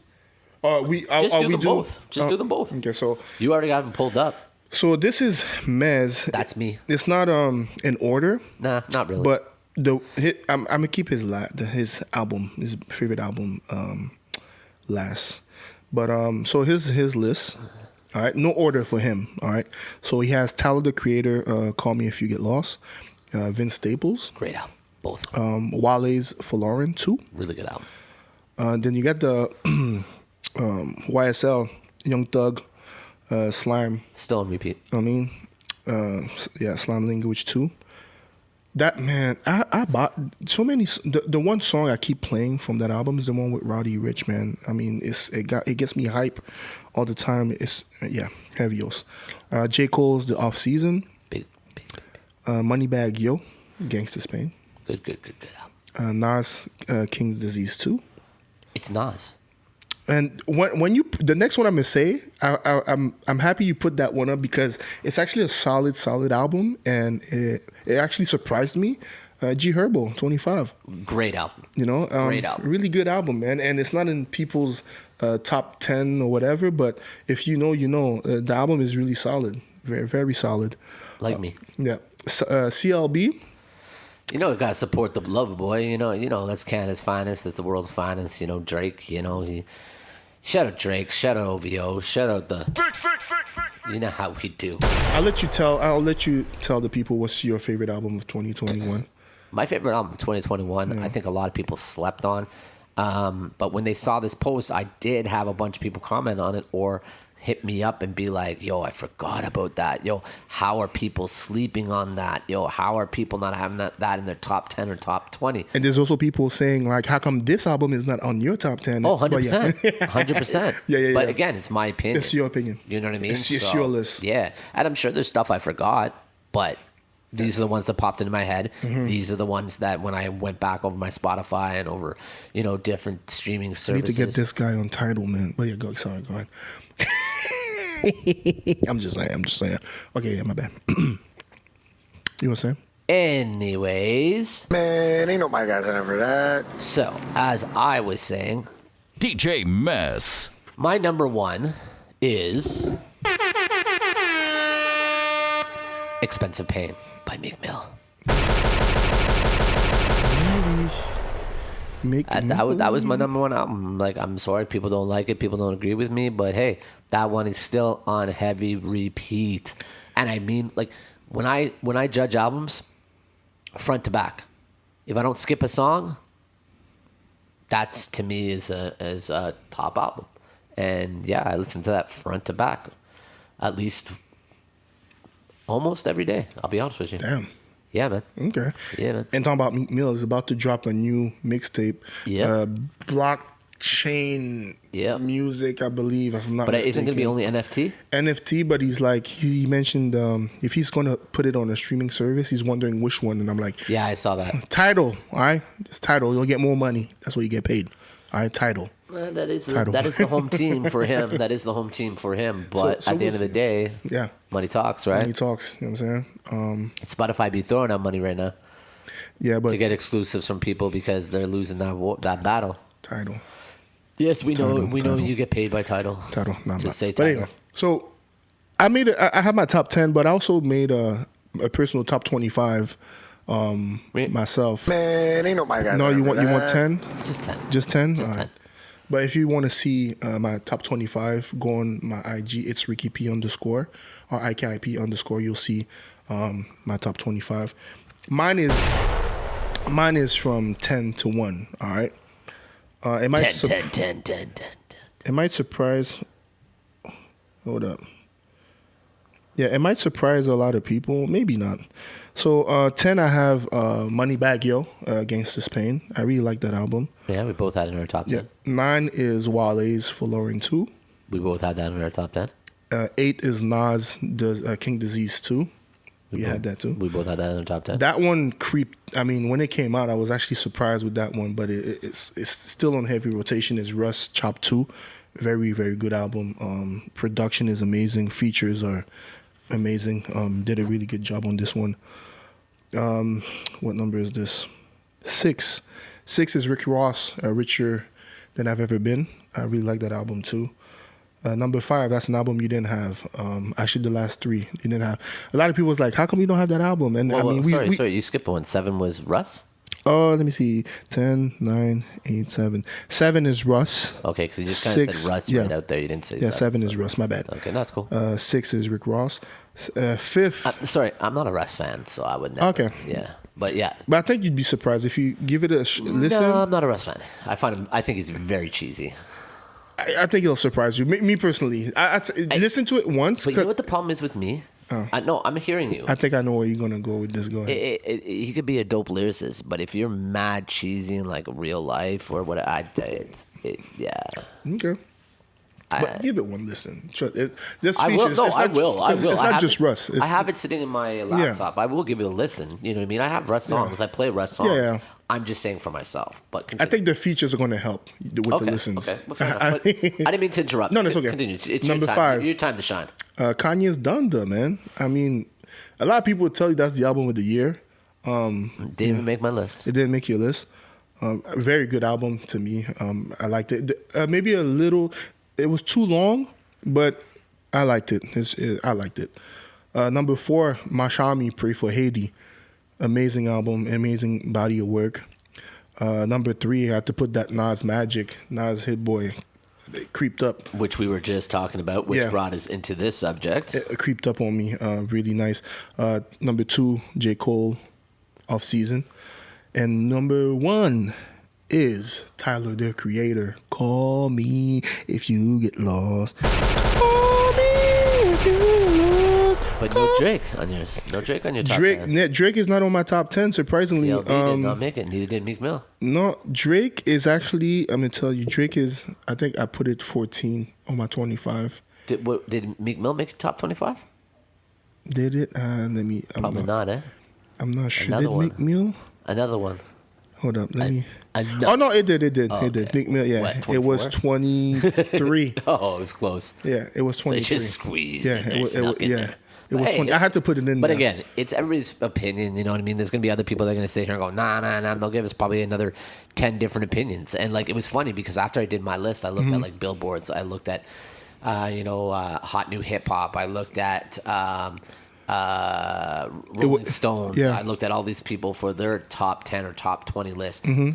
Just do them both. Just do them both. Okay, so you already got them pulled up. So this is Mez. That's me. It's not in order. Nah, not really. But I'm gonna keep his album, his favorite album, last. But so here's his list. All right, no order for him. All right, so he has Tyler the Creator, Call Me If You Get Lost, Vince Staples, great album, both. Wale's For Lauren 2, really good album. Then you got the YSL, Young Thug, Slime. Still on repeat. Slime Language 2. That, man, I bought so many. The one song I keep playing from that album is the one with Roddy Ricch, man. I mean, it gets me hype all the time. It's heavios. J. Cole's The Off Season. Big. Moneybag Yo, Gangsta Spain. Good album. Nas, King's Disease 2. It's Nas. And when you the next one I'm gonna say, I'm happy you put that one up because it's actually a solid album, and it actually surprised me. G Herbo 25, great album. Great album, really good album, man. And it's not in people's top 10 or whatever, but if you know, the album is really solid, very very solid. Like me. Yeah. CLB. You gotta support the lover boy. You know that's Canada's finest. That's the world's finest. Drake. Shout out Drake. Shout out OVO. Shout out the. You know how we do. I'll let you tell the people what's your favorite album of 2021. My favorite album of 2021. I think a lot of people slept on. But when they saw this post, I did have a bunch of people comment on it or hit me up and be like, yo, I forgot about that. Yo, how are people sleeping on that? Yo, how are people not having that in their top 10 or top 20? And there's also people saying, like, how come this album is not on your top 10? Oh, 100%. 100%. Yeah. But again, it's my opinion. It's your opinion. You know what I mean? It's your list. Yeah. And I'm sure there's stuff I forgot, but These are the ones that popped into my head. These are the ones that when I went back over my Spotify and over, different streaming I services. need to get this guy on Tidal, man. But yeah, go ahead. I'm just saying. Okay, yeah, my bad. You want to say? Anyways. Man, ain't nobody got time for that. So, as I was saying, DJ Mess. my number one is Expensive Pain by Meek Mill. That was my number one album. Like, I'm sorry, people don't like it, people don't agree with me, but hey, that one is still on heavy repeat. And I mean, like, when I judge albums, front to back, if I don't skip a song, that's to me is a top album. And yeah, I listen to that front to back at least almost every day. I'll be honest with you. Damn. Yeah, man. Okay. Yeah, man. And talking about Meek Mill is about to drop a new mixtape. Yeah. Blockchain music, I believe, if I'm not But mistaken. isn't it going to be only NFT? NFT, but he mentioned if he's going to put it on a streaming service, he's wondering which one. And I'm like, Yeah, I saw that. Tidal, all right? It's Tidal. You'll get more money. That's what you get paid. All right, Tidal. That is Title. that is the home team for him. That is the home team for him. But So at the end of the day, Yeah. money talks, right? He talks, you know what I'm saying? Spotify be throwing out money right now Yeah, but to get exclusives from people because they're losing that battle. Tidal. Yes, we know. Tidal, We know Tidal. you get paid by Tidal. Tidal. Nah, To nah. say But Tidal. anyway, so I have my top 10, but I also made a personal top 25 myself. Man, ain't nobody got No, time you for want that. 10? Just 10. Just 10? Just All 10. But if you want to see my top 25, go on my IG. It's Ricky P _ or IKIP _ You'll see my top 25. Mine is from 10 to 1. All right. It might 10. It might surprise. Hold up. Yeah, it might surprise a lot of people. Maybe not. So 10, I have Moneybagg Yo, Gangsta's Pain. I really like that album. Yeah, we both had it in our top 10. Yeah. 9 is Wale's Forlorn 2. We both had that in our top 10. 8 is Nas, King Disease 2. We had that too. We both had that in our top 10. That one creeped. I mean, when it came out, I was actually surprised with that one, but it's still on heavy rotation. Is Russ Chop 2. Very, very good album. Production is amazing. Features are amazing. Did a really good job on this one. What number is this? 6. 6 is Rick Ross, Richer Than I've Ever Been. I really like that album too. Number 5, that's an album you didn't have. Actually, the last 3 you didn't have. A lot of people was like, "How come you don't have that album?" And I mean, sorry, you skipped one. 7 was Russ. Oh, let me see. 10, 9, 8, 7. 7 is Russ. Okay, because you just kind of 6, said Russ yeah. right out there. You didn't say 7 is Russ. My bad. Okay, that's cool. 6 is Rick Ross. 5th. Sorry, I'm not a Russ fan, so I would never. Okay. Yeah, but yeah. But I think you'd be surprised if you give it a listen. No, I'm not a Russ fan. I think it's very cheesy. I think it'll surprise you. Me personally, I listen to it once. But you know what the problem is with me? No, I'm hearing you. I think I know where you're gonna go with this. Go ahead. He could be a dope lyricist, but if you're mad cheesy in like real life or what, yeah. Okay. But give it one listen. I will. No, I will. I will. It's not just Russ. I have it sitting in my laptop. I will give it a listen. You know what I mean? I have Russ songs. I play Russ songs. Yeah. I'm just saying for myself. But I continue. think the features are going to help with the listens. Okay. Well, fair enough. But I didn't mean to interrupt. No, it's okay. Continue. It's Number your time. 5. Your time to shine. Kanye's Donda, man. I mean, a lot of people would tell you that's the album of the year. Didn't even make my list. It didn't make your list. A very good album to me. I liked it. Maybe a little. It was too long, but I liked it. I liked it. Number 4, Mashami, Pray for Haiti. Amazing album, amazing body of work. Number 3, I had to put that Nas Magic, Nas Hit Boy. It creeped up. Which we were just talking about, which brought us into this subject. It creeped up on me. Really nice. Number 2, J. Cole, Off Season. And number 1 is Tyler, the Creator. Call me if you get lost. Call me if you get lost. But no Drake on yours. No Drake on your top 10. Drake is not on my top 10, surprisingly. CLB did not make it. Neither did Meek Mill. No, Drake is actually, I'm going to tell you, Drake is, I think I put it 14 on my 25. Did Meek Mill make it top 25? Did it? Let me. Probably not, eh? I'm not sure. Another Did one. Meek Mill? Another one. Hold up, let me. Another. Oh no, it did. It Oh, did. okay. Meek Mill, yeah. What, It was 23. Oh, it was close. Yeah, it was They 23. just squeezed Yeah, in there, it was. snuck in Yeah, there. it was Hey, 20. I had to put it in But there. again, it's everybody's opinion. You know what I mean? There's going to be other people that are going to sit here and go, nah. And they'll give us probably another 10 different opinions. And like, it was funny because after I did my list, I looked Mm-hmm. at like billboards. I looked at, hot new hip hop. I looked at Rolling Stones. yeah. I looked at all these people for their top 10 or top 20 list. Mm-hmm.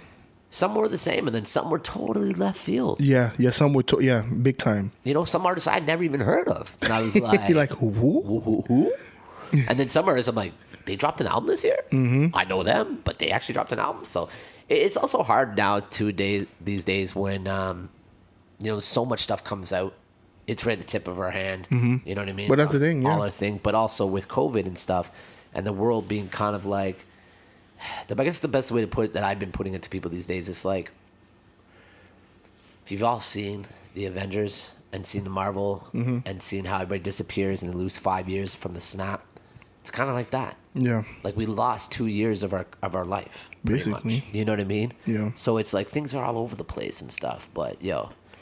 Some were the same, and then some were totally left field. Yeah, some were. Big time. You know, some artists I'd never even heard of. And I was like, You're like, who? who? And then some artists, I'm like, they dropped an album this year? Mm-hmm. I know them, but they actually dropped an album. So it's also hard now these days when, so much stuff comes out. It's right at the tip of our hand. Mm-hmm. You know what I mean? But that's the thing, yeah. All our thing. But also with COVID and stuff and the world being kind of like, I guess the best way to put it that I've been putting it to people these days is like, if you've all seen the Avengers and seen the Marvel and seen how everybody disappears and they lose 5 years from the snap, it's kind of like that. Yeah. Like we lost 2 years of our life, pretty Basically. much. You know what I mean? Yeah. So it's like things are all over the place and stuff. But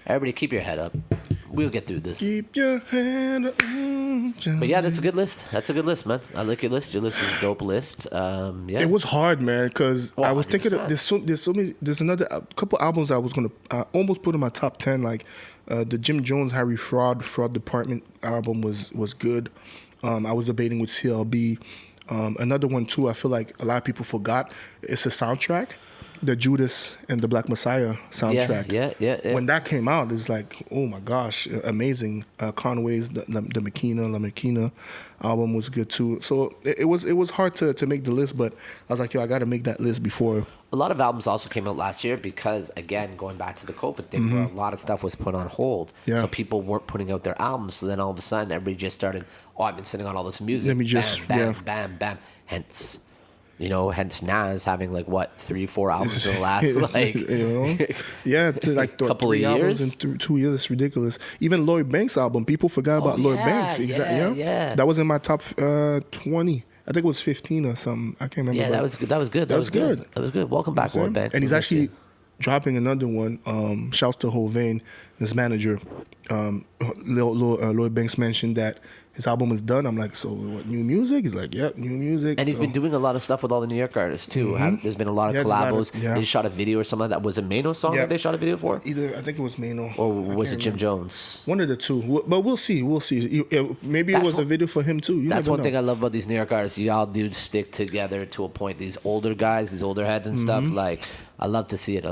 everybody keep your head up. We'll get through this. Keep your hand up. But yeah, that's a good list. That's a good list, man. I like your list. Your list is a dope list. Yeah. It was hard, man, because I was thinking 100%. there's so many. There's another couple albums I was gonna almost put in my top 10. Like the Jim Jones Harry Fraud Department album was good. I was debating with CLB. Another one too. I feel like a lot of people forgot. It's a soundtrack. The Judas and the Black Messiah soundtrack. Yeah. When that came out, it's like, oh my gosh, amazing. Conway's the La Maquina album was good too. So it was hard to make the list, but I was like, I got to make that list before. A lot of albums also came out last year because, again, going back to the COVID thing, where a lot of stuff was put on hold. Yeah. So people weren't putting out their albums. So then all of a sudden, everybody just started, I've been sitting on all this music. Let me just- bam, bam. Hence Nas having 3-4 albums in the last couple of 3 albums years. in 2 years. It's ridiculous. Even Lloyd Banks' album, people forgot about Lloyd Banks. Yeah. That was in my top 20. I think it was 15 or something. I can't remember. Yeah, but that was good. That was good. That was good. Welcome back, Lloyd Banks. And he's We miss actually you. dropping another one. Shouts to Hovain, his manager. Lloyd Banks mentioned that his album is done. I'm like, so what, new music? He's like, yep, new music. And he's been doing a lot of stuff with all the New York artists too. There's been a lot of Yeah, there's a lot collabos. of- yeah. They shot a video or something. That was a Mano song that they shot a video for, Either I think it was Mano or I was it can't Jim remember. Jones? One of the two, but we'll see. Maybe it That's was a what- video for him too. You That's never one know. thing I love about these New York artists. Y'all do stick together to a point. These older guys, these older heads and stuff. Like, I love to see it.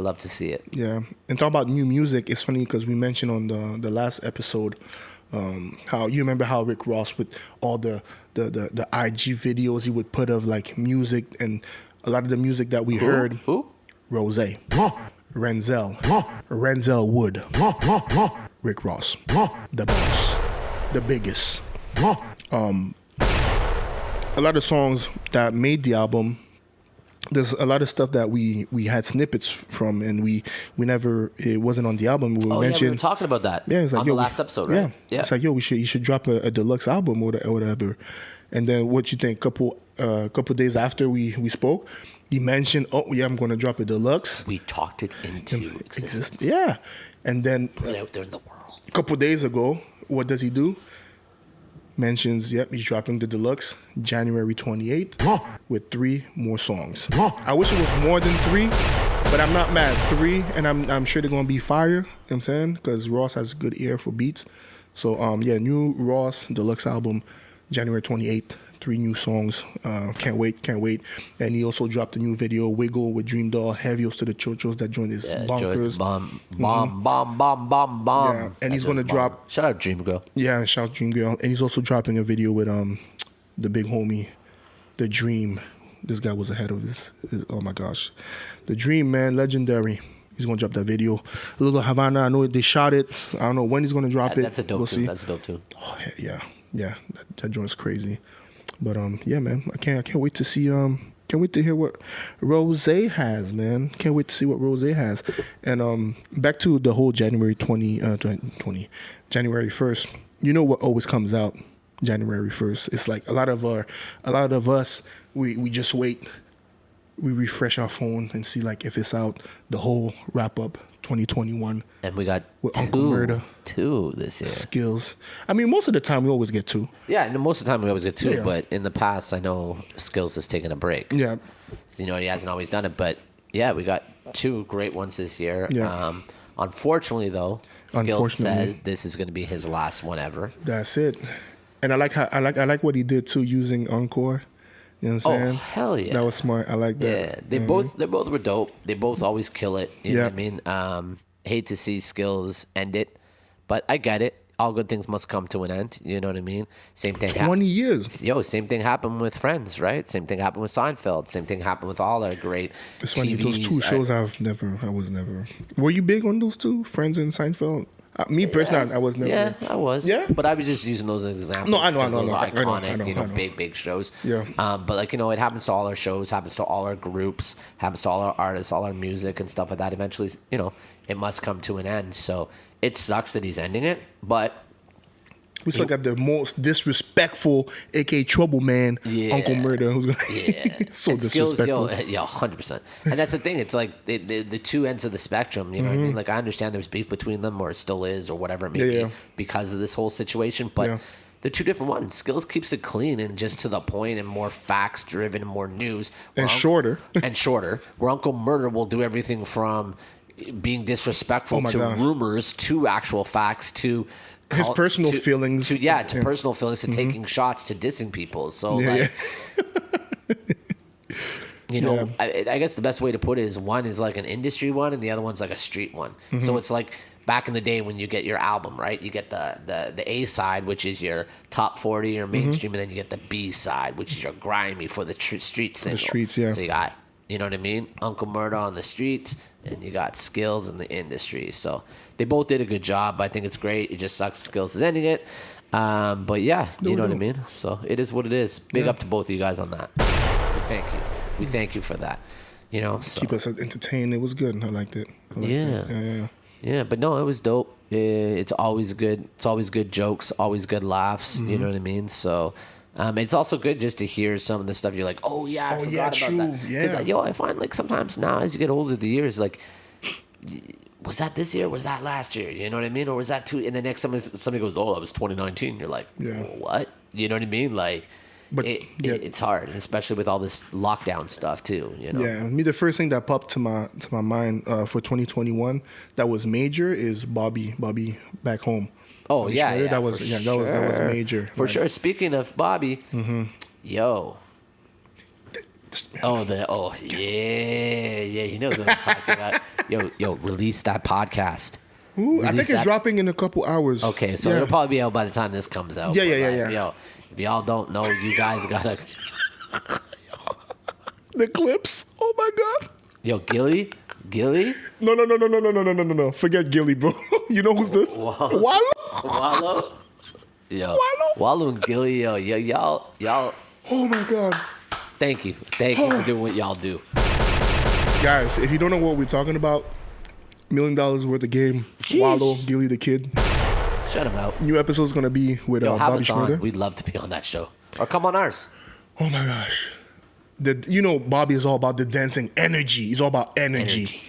Yeah, and talk about new music. It's funny because we mentioned on the last episode how you remember how Rick Ross with all the IG videos he would put of music, and a lot of the music that we heard. Who? Rose, Renzel Wood, Rick Ross, the boss, the biggest. A lot of songs that made the album. There's a lot of stuff that we had snippets from, and we never. It wasn't on the album. We Oh mentioned. yeah, we were talking about that. Yeah, it's like, on yo, the last episode, right? Yeah, it's like, yo, you should drop a deluxe album or whatever. And then what you think? Couple days after we spoke, he mentioned, oh yeah, I'm going to drop a deluxe. We talked it into existence. Yeah, and then Put it out there in the world. a couple days ago, what does he do? Mentions, yep, he's dropping the deluxe January 28th with 3 more songs. I wish it was more than 3, but I'm not mad. 3, and I'm sure they're gonna be fire. You know what I'm saying? Because Ross has good ear for beats. So new Ross deluxe album January 28th. 3 new songs. Can't wait. And he also dropped a new video, Wiggle with Dream Doll, Heavios to the Chochos that joined his bonkers. Bomb. Yeah, and he's gonna drop. Shout out Dream Girl. Yeah, shout out Dream Girl. And he's also dropping a video with the big homie, The Dream. This guy was ahead of this. Oh my gosh. The Dream, man, legendary. He's gonna drop that video. A little Havana, I know they shot it. I don't know when he's gonna drop it. That's a dope We'll tune. see. That's a dope tune. Oh, yeah. That joint's crazy. But yeah, man. I can't wait to see can't wait to hear what Rose has, man. Can't wait to see what Rose has. And back to the whole January 1st. You know what always comes out? January 1st. It's like a lot of us, we just wait. We refresh our phone and see like if it's out, the whole wrap up 2021. And we got with Uncle Murda. two this year. Skills. I mean, most of the time we always get 2. Yeah, and most of the time we always get 2, Yeah. but in the past I know Skills has taken a break. Yeah. So, he hasn't always done it, but yeah, we got 2 great ones this year. Yeah. Unfortunately, though, Skills said this is going to be his last one ever. That's it. And I like what he did too, using Encore. You know what I'm saying? Oh, hell yeah. That was smart. I like that. Yeah, they both were dope. They both always kill it. You know what I mean? Hate to see Skills end it, but I get it. All good things must come to an end. You know what I mean? Same thing. 20 years. Same thing happened with Friends, right? Same thing happened with Seinfeld. Same thing happened with all our great. It's funny. TVs. Those 2 shows I was never. Were you big on those 2, Friends and Seinfeld? Me personally, I was never. Yeah, I was. Yeah? But I was just using those as examples. No, I know, because those are I know, iconic, big shows. Yeah. But like, it happens to all our shows, happens to all our groups, happens to all our artists, all our music and stuff like that. Eventually, it must come to an end. So it sucks that he's ending it, but we still got the most disrespectful, aka trouble man, Uncle Murda, who's gonna so and disrespectful. Skills, 100%. And that's the thing. It's like the 2 ends of the spectrum. You know what I mean? Like, I understand there's beef between them, or it still is, or whatever it may be, because of this whole situation. But they're 2 different ones. Skills keeps it clean and just to the point and more facts driven and more news. And shorter. Where Uncle Murda will do everything from being disrespectful to rumors to actual facts to his personal feelings. To personal feelings, to taking shots, to dissing people. So, I guess the best way to put it is one is like an industry one and the other one's like a street one. So it's like back in the day when you get your album, right? You get the A side, which is your top 40 or mainstream, and then you get the B side, which is your grimy for the street single. The streets, yeah. So you got, you know what I mean? Uncle Murda on the streets, and you got Skills in the industry. So they both did a good job. I think it's great. It just sucks Skills is ending it. But yeah, you know what I mean? So it is what it is. Big up to both of you guys on that. We thank you for that. So. Keep us entertained. It was good. I liked it. Yeah, but no, it was dope. It's always good. It's always good jokes, always good laughs. You know what I mean? So it's also good just to hear some of the stuff. You're like, oh yeah, I forgot about that. Yeah. I find like sometimes now as you get older, the years like, was that this year? Was that last year? You know what I mean? Or was that 2? And the next somebody goes, oh, that was 2019. You're like, what? You know what I mean? Like. But it's hard, especially with all this lockdown stuff too. Yeah, the first thing that popped to my mind for 2021 that was major is Bobby back home. Oh Bobby yeah, Schneider, that was major for sure. Speaking of Bobby, yo. He knows what I'm talking about. Yo, release that podcast. Ooh, I think it's dropping in a couple hours. Okay, so it'll probably be out by the time this comes out. Yeah. Yo, if y'all don't know, you guys gotta. The clips. Oh my god. Yo, Gilly. No. Forget Gilly, bro. You know who's this? Wallow. Yo, Wallow and Gilly. Yo, y'all. Oh my god. Thank you for doing what y'all do. Guys, if you don't know what we're talking about, $1 million worth of game. Jeez. Wallow, Gilly the Kid. Shut him out. New episode's gonna be with Bobby Schneider. We'd love to be on that show. Or come on ours. Oh my gosh. Bobby is all about the dancing energy. He's all about energy.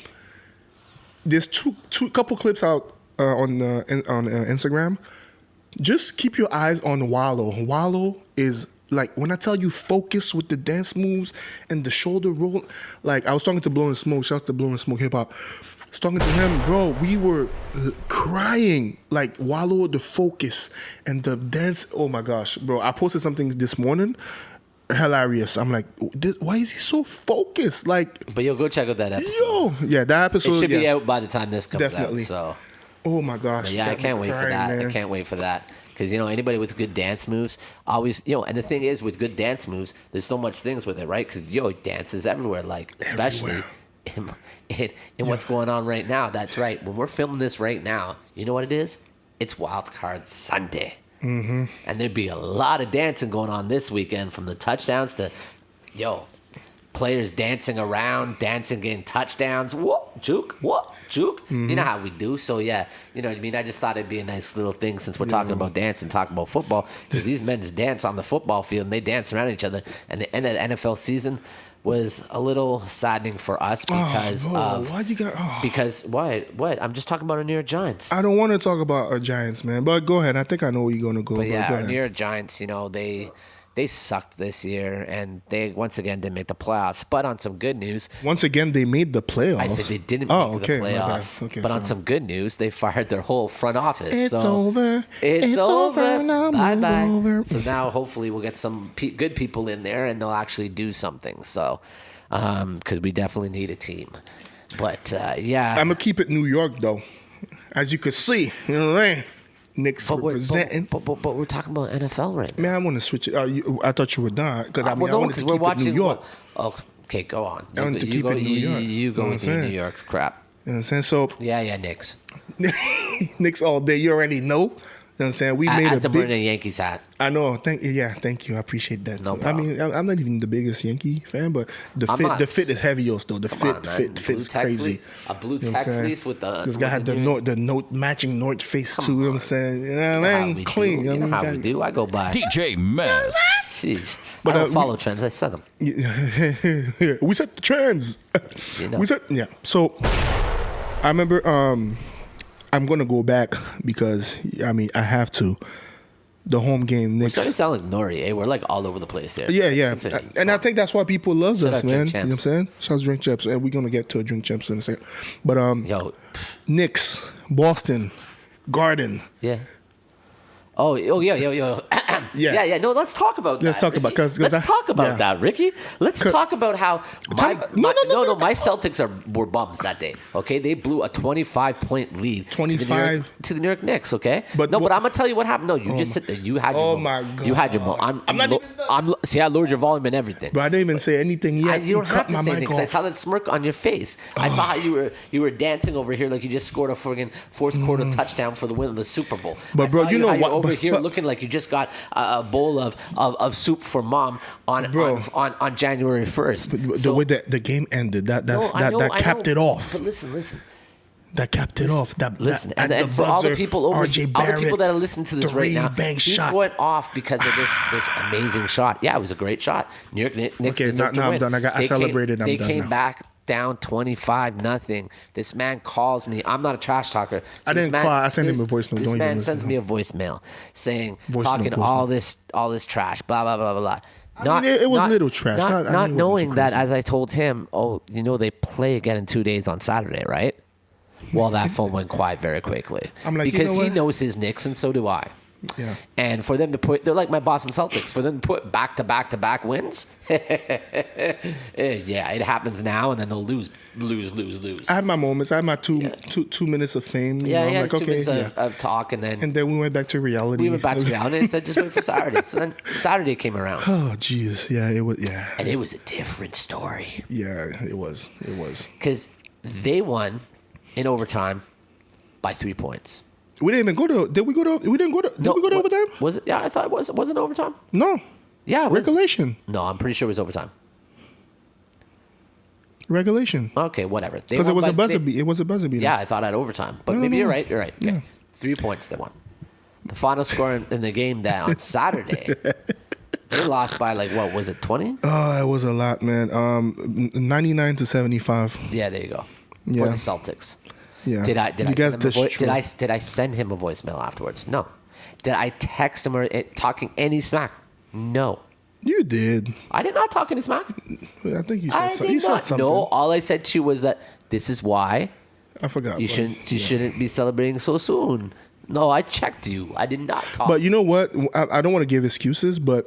There's couple clips out on Instagram. Just keep your eyes on Wallow. Wallow is like, when I tell you focus with the dance moves and the shoulder roll. Like, I was talking to Blowing Smoke. Shouts to Blowing Smoke Hip Hop. I was talking to him, bro. We were crying. Like, Wallow, the focus and the dance. Oh my gosh, bro. I posted something this morning. Hilarious. I'm like, why is he so focused? Like, but go check out that episode. That episode. It should be out by the time this comes out. So, oh my gosh. But yeah, I can't wait for that. Man. I can't wait for that because anybody with good dance moves always, and the thing is with good dance moves, there's so much things with it, right? Because dance is everywhere. Like especially in what's going on right now. That's right. When we're filming this right now, you know what it is? It's Wild Card Sunday. Mm-hmm. And there'd be a lot of dancing going on this weekend, from the touchdowns to, players dancing around, getting touchdowns. Whoop, juke, whoop, juke. You know how we do. So, yeah, you know what I mean? I just thought it'd be a nice little thing since we're talking about dance and talking about football, because these men dance on the football field and they dance around each other. And the end of the NFL season was a little saddening for us because because what? I'm just talking about our New York Giants. I don't want to talk about our Giants, man. But go ahead. I think I know where you're going to go. But yeah, go our ahead. New York Giants, you know, they sucked this year, and they once again didn't make the playoffs. But on some good news, Once again, they made the playoffs. I said they didn't make the playoffs. Okay, but on sorry. some good news, they fired their whole front office. It's so over. It's over. Now Bye move bye. over. So now hopefully we'll get some good people in there, and they'll actually do something. So because we definitely need a team. But yeah, I'm going to keep it New York, though. As you could see, you know what I mean? Knicks representing. But we're talking about NFL right now. Man, I want to switch it. I thought you were done. Because I wanted to keep it New York. Oh, okay, go on. I wanted to keep it New York. You go You know with what I'm your New saying? York crap. You know what I'm saying? So, Yeah, Knicks. Knicks all day. You already know. You know what I'm saying? We made I'm a wearing big... a Yankees hat. I know. Thank you. I appreciate that. No too. I problem. mean, I'm not even the biggest Yankee fan, but I'm not. the fit is heavy, though. The Come on, man. fit's Blue tech crazy. A blue You know what tech I'm saying? fleece with the. This guy had the note matching North face too. You know what I'm saying? Yeah, man, clean. You know how we do. I go by. DJ Mess. Sheesh. But, I don't we- follow trends. I set them. We set the trends. You know. So I remember. I'm gonna go back because I have to. The home game We're Knicks. starting to sound like Nori, eh? We're like all over the place here. Yeah. Continue. And I think that's why people love Shout us, out man. Drink You know what I'm Champs. saying? Shout out to Drink Champs. And we're gonna get to a Drink Champs in a second. But Yo, Knicks, Boston, Garden. yeah. Oh, yo. Yeah. Yeah. No, let's talk about that. Let's talk about- Ricky. 'cause let's I- talk about yeah. that, Ricky. Let's talk about how No. my Celtics were bums that day. Okay, they blew a 25-point lead 25? to the New York Knicks. Okay, But but what- I'm gonna tell you what happened. No, you just sit there. You had your Oh moment. my You had your God. moment. I'm not even done. See, I lowered your volume and everything. But I didn't even say anything yet. You don't have to cut say my anything mic 'cause I off. saw that smirk on your face. I saw how you were dancing over here like you just scored a friggin' fourth quarter touchdown for the win of the Super Bowl. But, I bro, saw you know how what- You're over but- here but- looking like you just got a bowl of soup for mom on January 1st. The way that the game ended, that capped it off. But listen. That capped it off. Listen, at and the for all the buzzer, people all the Barrett, people that are listening to this right now, three-bank he's shot. going off because of this amazing shot. Yeah, it was a great shot. New York Knicks Okay, deserved to now I'm win. done. I celebrated. I'm They done came now. back down 25-0. This man calls me. I'm not a trash talker. I this didn't call. I sent him a voicemail. This Don't man even sends listen. me a voicemail saying, Voicemail, talking voicemail. all this trash, blah blah blah blah blah. I mean, it was little trash. Not, Not- I mean, it not wasn't knowing too that, crazy. as I told him, they play again in 2 days on Saturday, right? Well, that phone went quiet very quickly. I'm like, you because know he what? knows his Knicks, and so do I. Yeah. And for them to they're like my Boston Celtics. For them to put back-to-back wins, yeah, it happens now, and then they'll lose. I had my moments. I had my two minutes of fame. You know, I'm Yeah, like, it's 2 okay, minutes yeah. of talk, and then And then we went back to reality. we went back to reality and said, just wait for Saturday. So then Saturday came around, Oh, jeez. Yeah, it was. Yeah. and it was a different story Yeah, it was. It was. because they won in overtime by 3 points. We didn't even go to. Did we go to? We didn't go to. Did we go to overtime? Was it? Yeah, I thought it was. Wasn't it overtime? No. Yeah, it was. Regulation. No, I'm pretty sure it was overtime. Regulation. Okay, whatever. They Because it won was by- a buzzer they- beat. It was a buzzer beat. Yeah, I thought at overtime, but No, maybe no. you're right. You're right. Okay. Yeah. 3 points they won. The final score in the game that on Saturday, they lost by what was it, 20? Oh, it was a lot, man. 99-75. Yeah, there you go. Yeah. For the Celtics. Yeah. Did I You guys did I send him a voicemail afterwards? No. Did I text him or talking any smack? No. You did. I did not talk any smack. I think you I said something. did You said not. something. No, all I said to you was that this is why I forgot. you but- shouldn't be celebrating so soon. No, I checked you. I did not talk. But you know what? I don't want to give excuses, but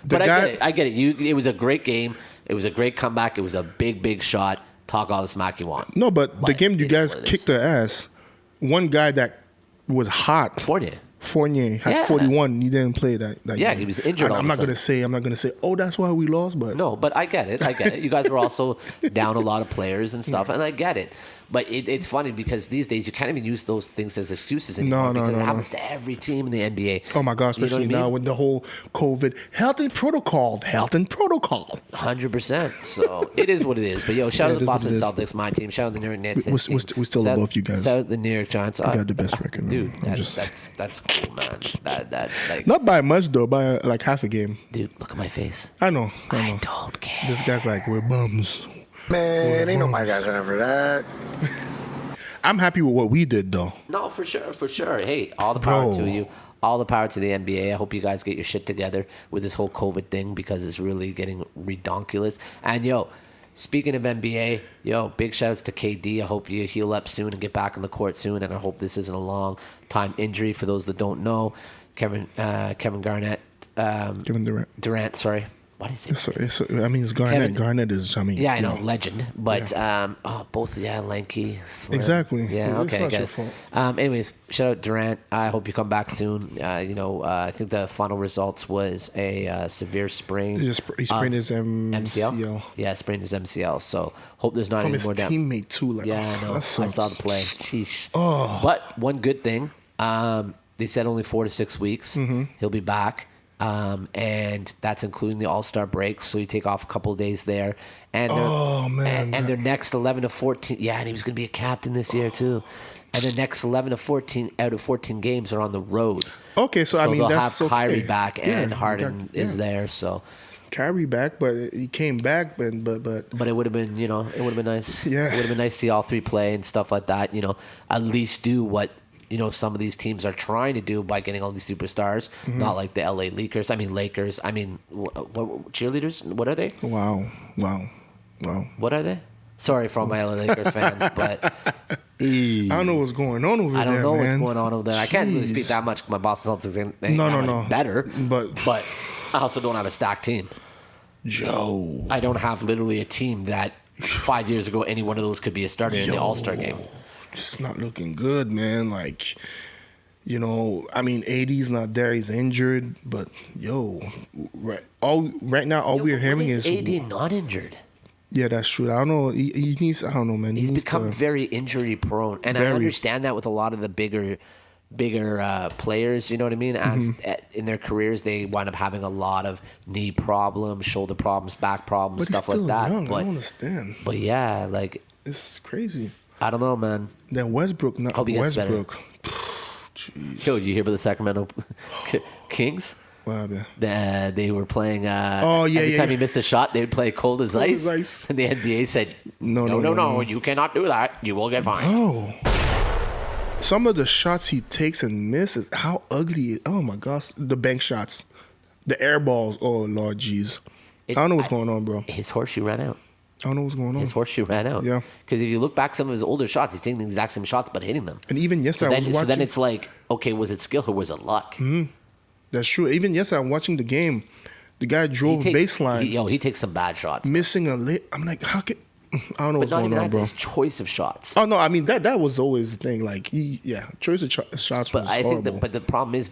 But I get it. It was a great game. It was a great comeback. It was a big shot. Talk all the smack you want. No, but the But game it you is guys what it is. kicked their ass. One guy that was hot, Fournier. Fournier, had Yeah. 41. He didn't play that Yeah, game. he was injured all I'm of a not gonna say. I'm not gonna say. Oh, that's why we lost. But No, but I get it. You guys were also down a lot of players and stuff, and I get it. But it's funny because these days you can't even use those things as excuses anymore because it happens to every team in the NBA. Oh my gosh, especially now with the whole COVID health and protocol. 100%. So it is what it is. But yo, shout out to the Boston Celtics, my team. Shout out to the New York Nets. We're still above you guys. Shout out to the New York Giants. I got the best record, man. Dude. That's cool, man. That like not by much though, by like half a game. Dude, look at my face. I know. I don't care. This guy's like, we're bums. Man, ain't nobody got time for that. I'm happy with what we did though. No, for sure. Hey, all the power to you. All the power to the NBA. I hope you guys get your shit together with this whole COVID thing because it's really getting redonkulous. And yo, speaking of NBA, big shout outs to KD. I hope you heal up soon and get back on the court soon. And I hope this isn't a long time injury. For those that don't know, Kevin Garnett. Kevin Durant, sorry. What is it? It's Garnett. Garnett is, yeah, I know, legend. But both, lanky. Slim. Exactly. Yeah, okay. It's not your fault. Anyways, shout out Durant. I hope you come back soon. I think the final results was a severe sprain. He sprained his MCL. Yeah, sprained his MCL. So hope there's not From any more his teammate too. Like, I know. I saw the play. Sheesh. Oh. But one good thing, they said only 4 to 6 weeks. Mm-hmm. He'll be back. And that's including the All-Star break, so you take off a couple of days there. And and their next 11 to 14, and he was going to be a captain this year too. And the next 11 to 14 out of 14 games are on the road. Okay, so I mean they'll that's have Kyrie okay. back and Harden is there. So Kyrie back, but he came back, but it would have been it would have been nice. Yeah, it would have been nice to see all three play and stuff like that. At least do what. Some of these teams are trying to do by getting all these superstars, not like the LA Lakers. What cheerleaders? What are they? Wow. What are they? Sorry for all my LA Lakers fans, but I don't know what's going on over there. I don't know man. what's going on over there. I can't really speak that much. My Boston Celtics ain't much better, but I also don't have a stacked team. Joe, I don't have literally a team that 5 years ago any one of those could be a starter in the All-Star game. It's not looking good, man. Like, AD's not there. He's injured. But, right now, all we're hearing is AD not injured. Yeah, that's true. I don't know. He needs, I don't know, man. He's become very injury prone. And I understand that with a lot of the bigger players, you know what I mean? As in their careers, they wind up having a lot of knee problems, shoulder problems, back problems, stuff like that. Young. I don't understand. But yeah, like it's crazy. I don't know, man. Then Westbrook, not Hope he gets Westbrook. Jeez. Yo, did you hear about the Sacramento Kings? What happened? They were playing. Every time he missed a shot, they would play cold as ice. And the NBA said, "No, you cannot do that. You will get fined." Oh. Some of the shots he takes and misses, how ugly! Oh my gosh, the bank shots, the air balls. Oh Lord, jeez. I don't know what's going on, bro. His horseshoe ran out. I don't know what's going on. His horseshoe ran out. Yeah. Because if you look back some of his older shots, he's taking the exact same shots but hitting them. And even yesterday, I was watching. So then it's like, okay, was it skill or was it luck? Mm-hmm. That's true. Even yesterday, I'm watching the game. The guy drove baseline. He takes some bad shots. Missing a lit. I'm like, how can? I don't know what's going on, bro. His choice of shots. Oh no, I mean that was always the thing. Like, choice of shots was horrible. But the problem is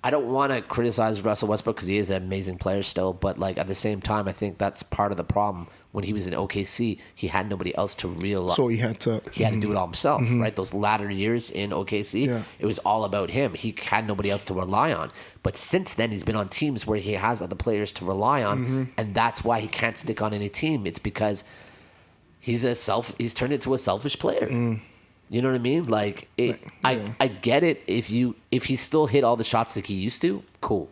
I don't want to criticize Russell Westbrook because he is an amazing player still. But like at the same time, I think that's part of the problem. When he was in OKC, he had nobody else to realize. So he had to do it all himself, right? Those latter years in OKC, it was all about him. He had nobody else to rely on. But since then, he's been on teams where he has other players to rely on, and that's why he can't stick on any team. It's because he's turned into a selfish player. You know what I mean? Like, I get it. If he still hit all the shots like he used to, cool.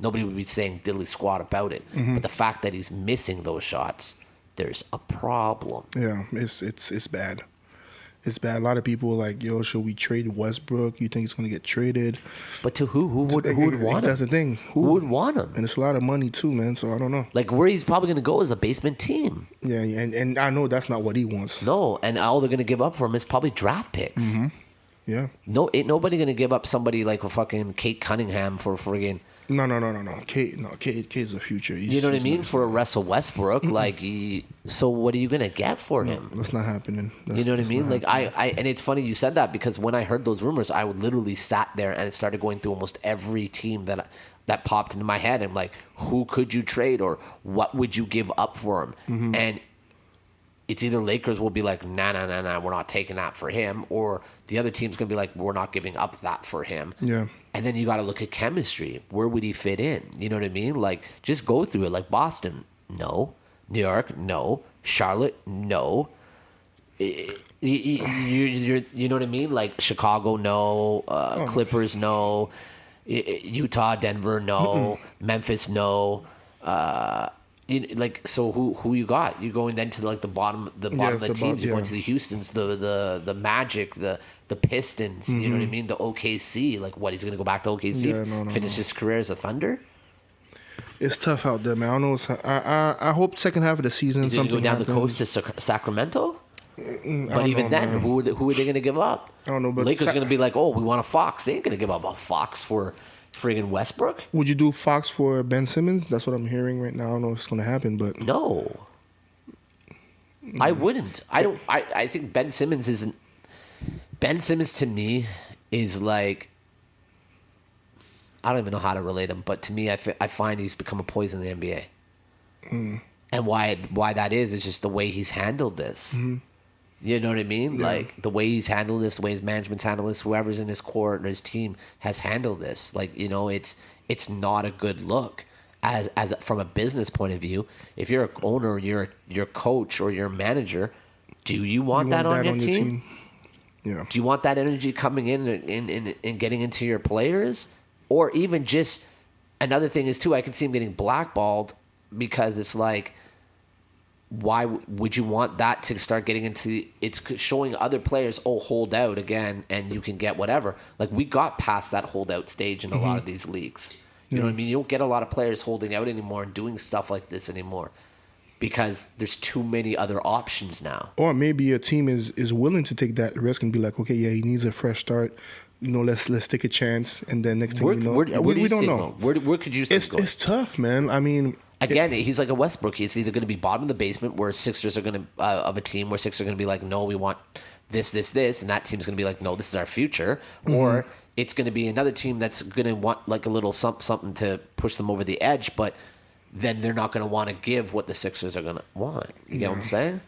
Nobody would be saying diddly squat about it. But the fact that he's missing those shots, there's a problem. Yeah, it's bad. It's bad. A lot of people are like, yo, should we trade Westbrook? You think he's going to get traded? But to who? Who would want him? That's the thing. Who would want him? And it's a lot of money too, man. So I don't know. Like where he's probably going to go is a basement team. Yeah, and I know that's not what he wants. No, and all they're going to give up for him is probably draft picks. Yeah. No, ain't nobody going to give up somebody like a fucking Kate Cunningham for friggin'. No. Kate's the future. You know what I mean? For a Russell Westbrook, so what are you gonna get for him? That's not happening. You know what I mean? Like and it's funny you said that because when I heard those rumors, I would literally sat there and started going through almost every team that popped into my head. And like, who could you trade or what would you give up for him? And it's either Lakers will be like, nah, we're not taking that for him, or the other team's going to be like, we're not giving up that for him. Yeah. And then you got to look at chemistry. Where would he fit in? You know what I mean? Like, just go through it. Like Boston, no. New York, no. Charlotte, no. You know what I mean? Like Chicago, no. Clippers, no. Utah, Denver, no. Memphis, no. So who you got? You going then to like the bottom of the teams. You're going to the Houstons, the Magic, the Pistons. You know what I mean? The OKC. Like what? He's going to go back to OKC? Yeah, Finish his career as a Thunder? It's tough out there, man. I don't know. I hope second half of the season He's going to something go down happens. the coast to Sacramento. But even know, then, man. who are they going to give up? I don't know, but Lakers are going to be like, oh, we want a Fox. They ain't going to give up a Fox for friggin' Westbrook. Would you do Fox for Ben Simmons? That's what I'm hearing right now. I don't know if it's going to happen, but No. I wouldn't. I think Ben Simmons isn't. Ben Simmons to me is like, I don't even know how to relate him, but to me, I find he's become a poison in the NBA. And why that is just the way he's handled this. You know what I mean? Yeah. Like the way he's handled this, the way his management's handled this, whoever's in his court or his team has handled this. Like, you know, it's not a good look as from a business point of view. If you're an owner, you're coach or you're a manager, do you want that on your team? Yeah. Do you want that energy coming in and getting into your players? Or even just another thing is too, I can see him getting blackballed because it's like, why would you want that to start getting into? It's showing other players, oh, hold out again, and you can get whatever. Like we got past that holdout stage in a lot of these leagues. You know what I mean? You don't get a lot of players holding out anymore and doing stuff like this anymore because there's too many other options now. Or maybe a team is willing to take that risk and be like, okay, yeah, he needs a fresh start. You know, let's take a chance, and then next thing you know, we don't know. Where could you see it going? It's tough, man. I mean. Again, he's like a Westbrook. He's either going to be bottom of the basement where Sixers are going to of a team where Sixers are going to be like, no, we want this, and that team's going to be like, no, this is our future. Or it's going to be another team that's going to want like a little something to push them over the edge, but then they're not going to want to give what the Sixers are going to want. You get what I'm saying?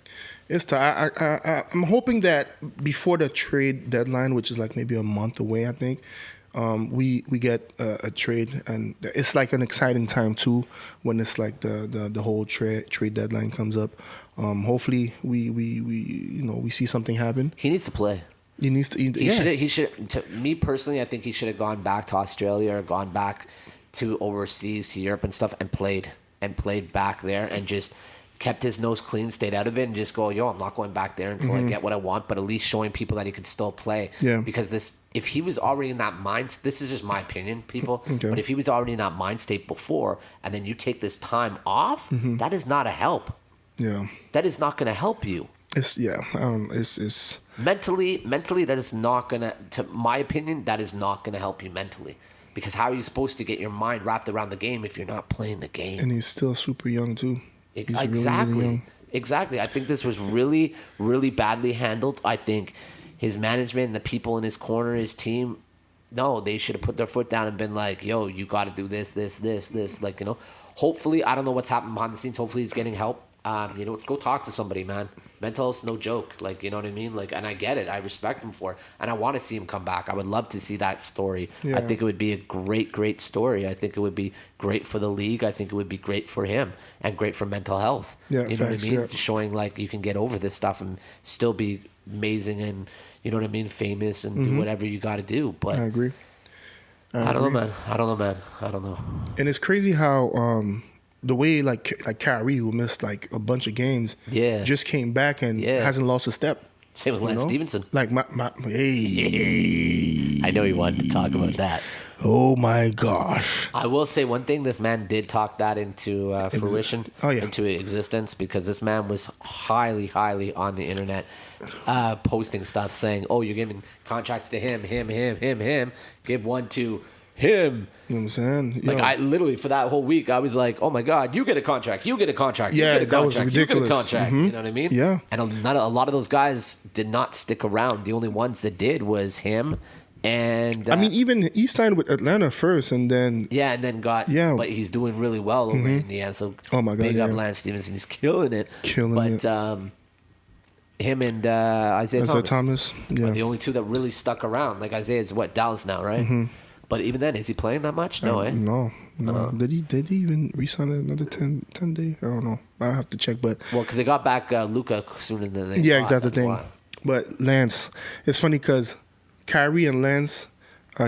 It's tough. I'm hoping that before the trade deadline, which is like maybe a month away, I think. We get a trade, and it's like an exciting time too when it's like the whole trade deadline comes up. Hopefully we see something happen. He needs to play. He should. To me personally, I think he should have gone back to Australia or gone back to overseas to Europe and stuff and played back there and just kept his nose clean, stayed out of it, and just go, I'm not going back there until I get what I want, but at least showing people that he could still play. Yeah. Because if he was already in that mind, this is just my opinion, people, Okay. but if he was already in that mind state before, and then you take this time off, that is not a help. Yeah. That is not going to help you. It's Mentally, that is not going to my opinion, that is not going to help you mentally. Because how are you supposed to get your mind wrapped around the game if you're not playing the game? and he's still super young too. He's Exactly. really young. Exactly. I think this was really, really badly handled. I think his management and the people in his corner, his team, no, they should have put their foot down and been like, yo, you got to do this. Like, you know, hopefully, I don't know what's happening behind the scenes. Hopefully he's getting help. Go talk to somebody, man. Mental health's no joke. Like, you know what I mean? Like, and I get it. I respect him for it. And I want to see him come back. I would love to see that story. Yeah. I think it would be a great, great story. I think it would be great for the league. I think it would be great for him and great for mental health. Yeah, you know facts, what I mean? yeah. Showing like you can get over this stuff and still be amazing and, you know what I mean, famous and do whatever you got to do. But I agree. I don't know, man. I don't know. And it's crazy how the way like Kyrie, who missed like a bunch of games, just came back and hasn't lost a step. Same with Lance Stevenson. Like hey, I know you wanted to talk about that. oh my gosh. I will say one thing. This man did talk that into fruition, into existence, because this man was highly, highly on the internet posting stuff saying, oh, you're giving contracts to him. Give one to him. You know what I'm saying? Like, I literally, for that whole week, I was like, oh my God, you get a contract. Yeah, you get a that was contract. ridiculous. You know what I mean? Yeah. And a lot of those guys did not stick around. The only ones that did was him. And I mean, even he signed with Atlanta first, and then but he's doing really well over in the end. So Oh my God, big up yeah. Lance Stevenson, he's killing it. Him and Isaiah Thomas. Yeah. Are the only two that really stuck around. Like Isaiah's Dallas now, right? Mm-hmm. But even then, is he playing that much? No, No. Did he even re-sign another 10 day? I don't know. I'll have to check. But because they got back Luka sooner than they yeah, thought. that's the thing. Why. But Lance, it's funny because Kyrie and Lance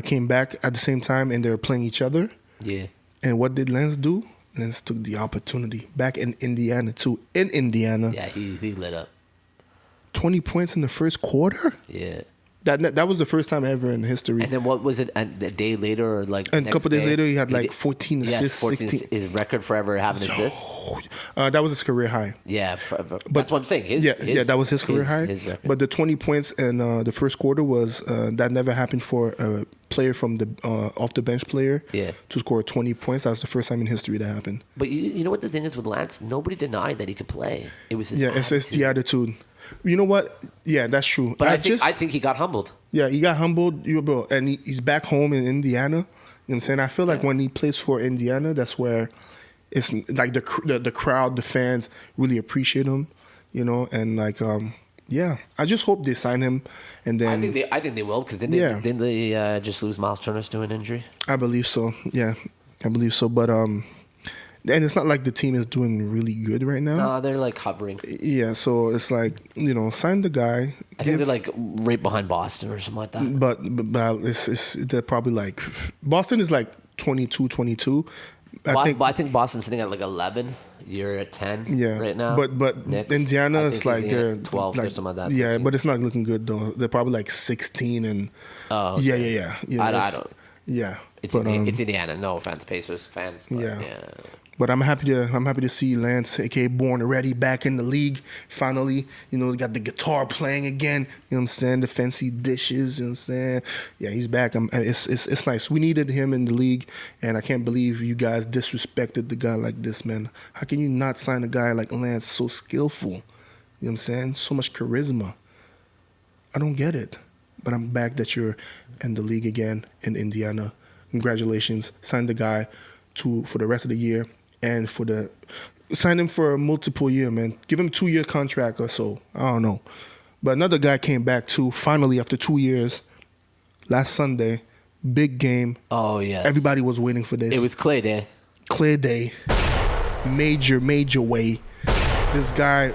came back at the same time and they were playing each other. Yeah. And what did Lance do? Lance took the opportunity back in Indiana too. In Indiana, Yeah, he lit up. 20 points in the first quarter. Yeah. That was the first time ever in history. And then what was it? A day later, or like? And a couple days later, he had like did- 14 assists, 16. His record forever having assists. That was his career high. Yeah, that's what I'm saying. That was his career high. His record. But the 20 points in the first quarter was that never happened for a player from the off the bench player. Yeah. To score 20 points. That was the first time in history that happened. But you know what the thing is with Lance? Nobody denied that he could play. It was his It's attitude. the attitude. You know what? Yeah, that's true. But I think he got humbled. Yeah, he got humbled, and he's back home in Indiana. You know what I'm saying? I feel like when he plays for Indiana, that's where it's like the crowd, the fans really appreciate him, you know, and like yeah, I just hope they sign him, and then I think they will because didn't they just lose Miles Turner to an injury? I believe so. Yeah, I believe so. But and it's not like the team is doing really good right now. No, they're like hovering. Yeah, so it's like, you know, sign the guy. I think they're like right behind Boston or something like that. But they're probably like Boston is like 22. I think Boston's sitting at like 11. You're at 10 right now. But Knicks, Indiana I is think like he's they're at 12 like, or something like that. Yeah, 13. but it's not looking good though. They're probably like 16 and Oh, okay. yeah. I don't. Yeah, It's but, it's Indiana. No offense, Pacers fans. But Yeah. yeah. But I'm happy to see Lance, aka Born Ready, back in the league. Finally, you know, got the guitar playing again. You know what I'm saying? The fancy dishes. You know what I'm saying? Yeah, he's back. It's nice. We needed him in the league, and I can't believe you guys disrespected the guy like this, man. How can you not sign a guy like Lance, so skillful? You know what I'm saying? So much charisma. I don't get it. But I'm back that you're in the league again in Indiana. Congratulations. Sign the guy for the rest of the year. And sign him for a multiple year, man. Give him a 2-year contract or so. I don't know. But another guy came back too, finally after 2 years, last Sunday. Big game. Oh, yes. Everybody was waiting for this. It was Clay Day. Clear day. Major way. This guy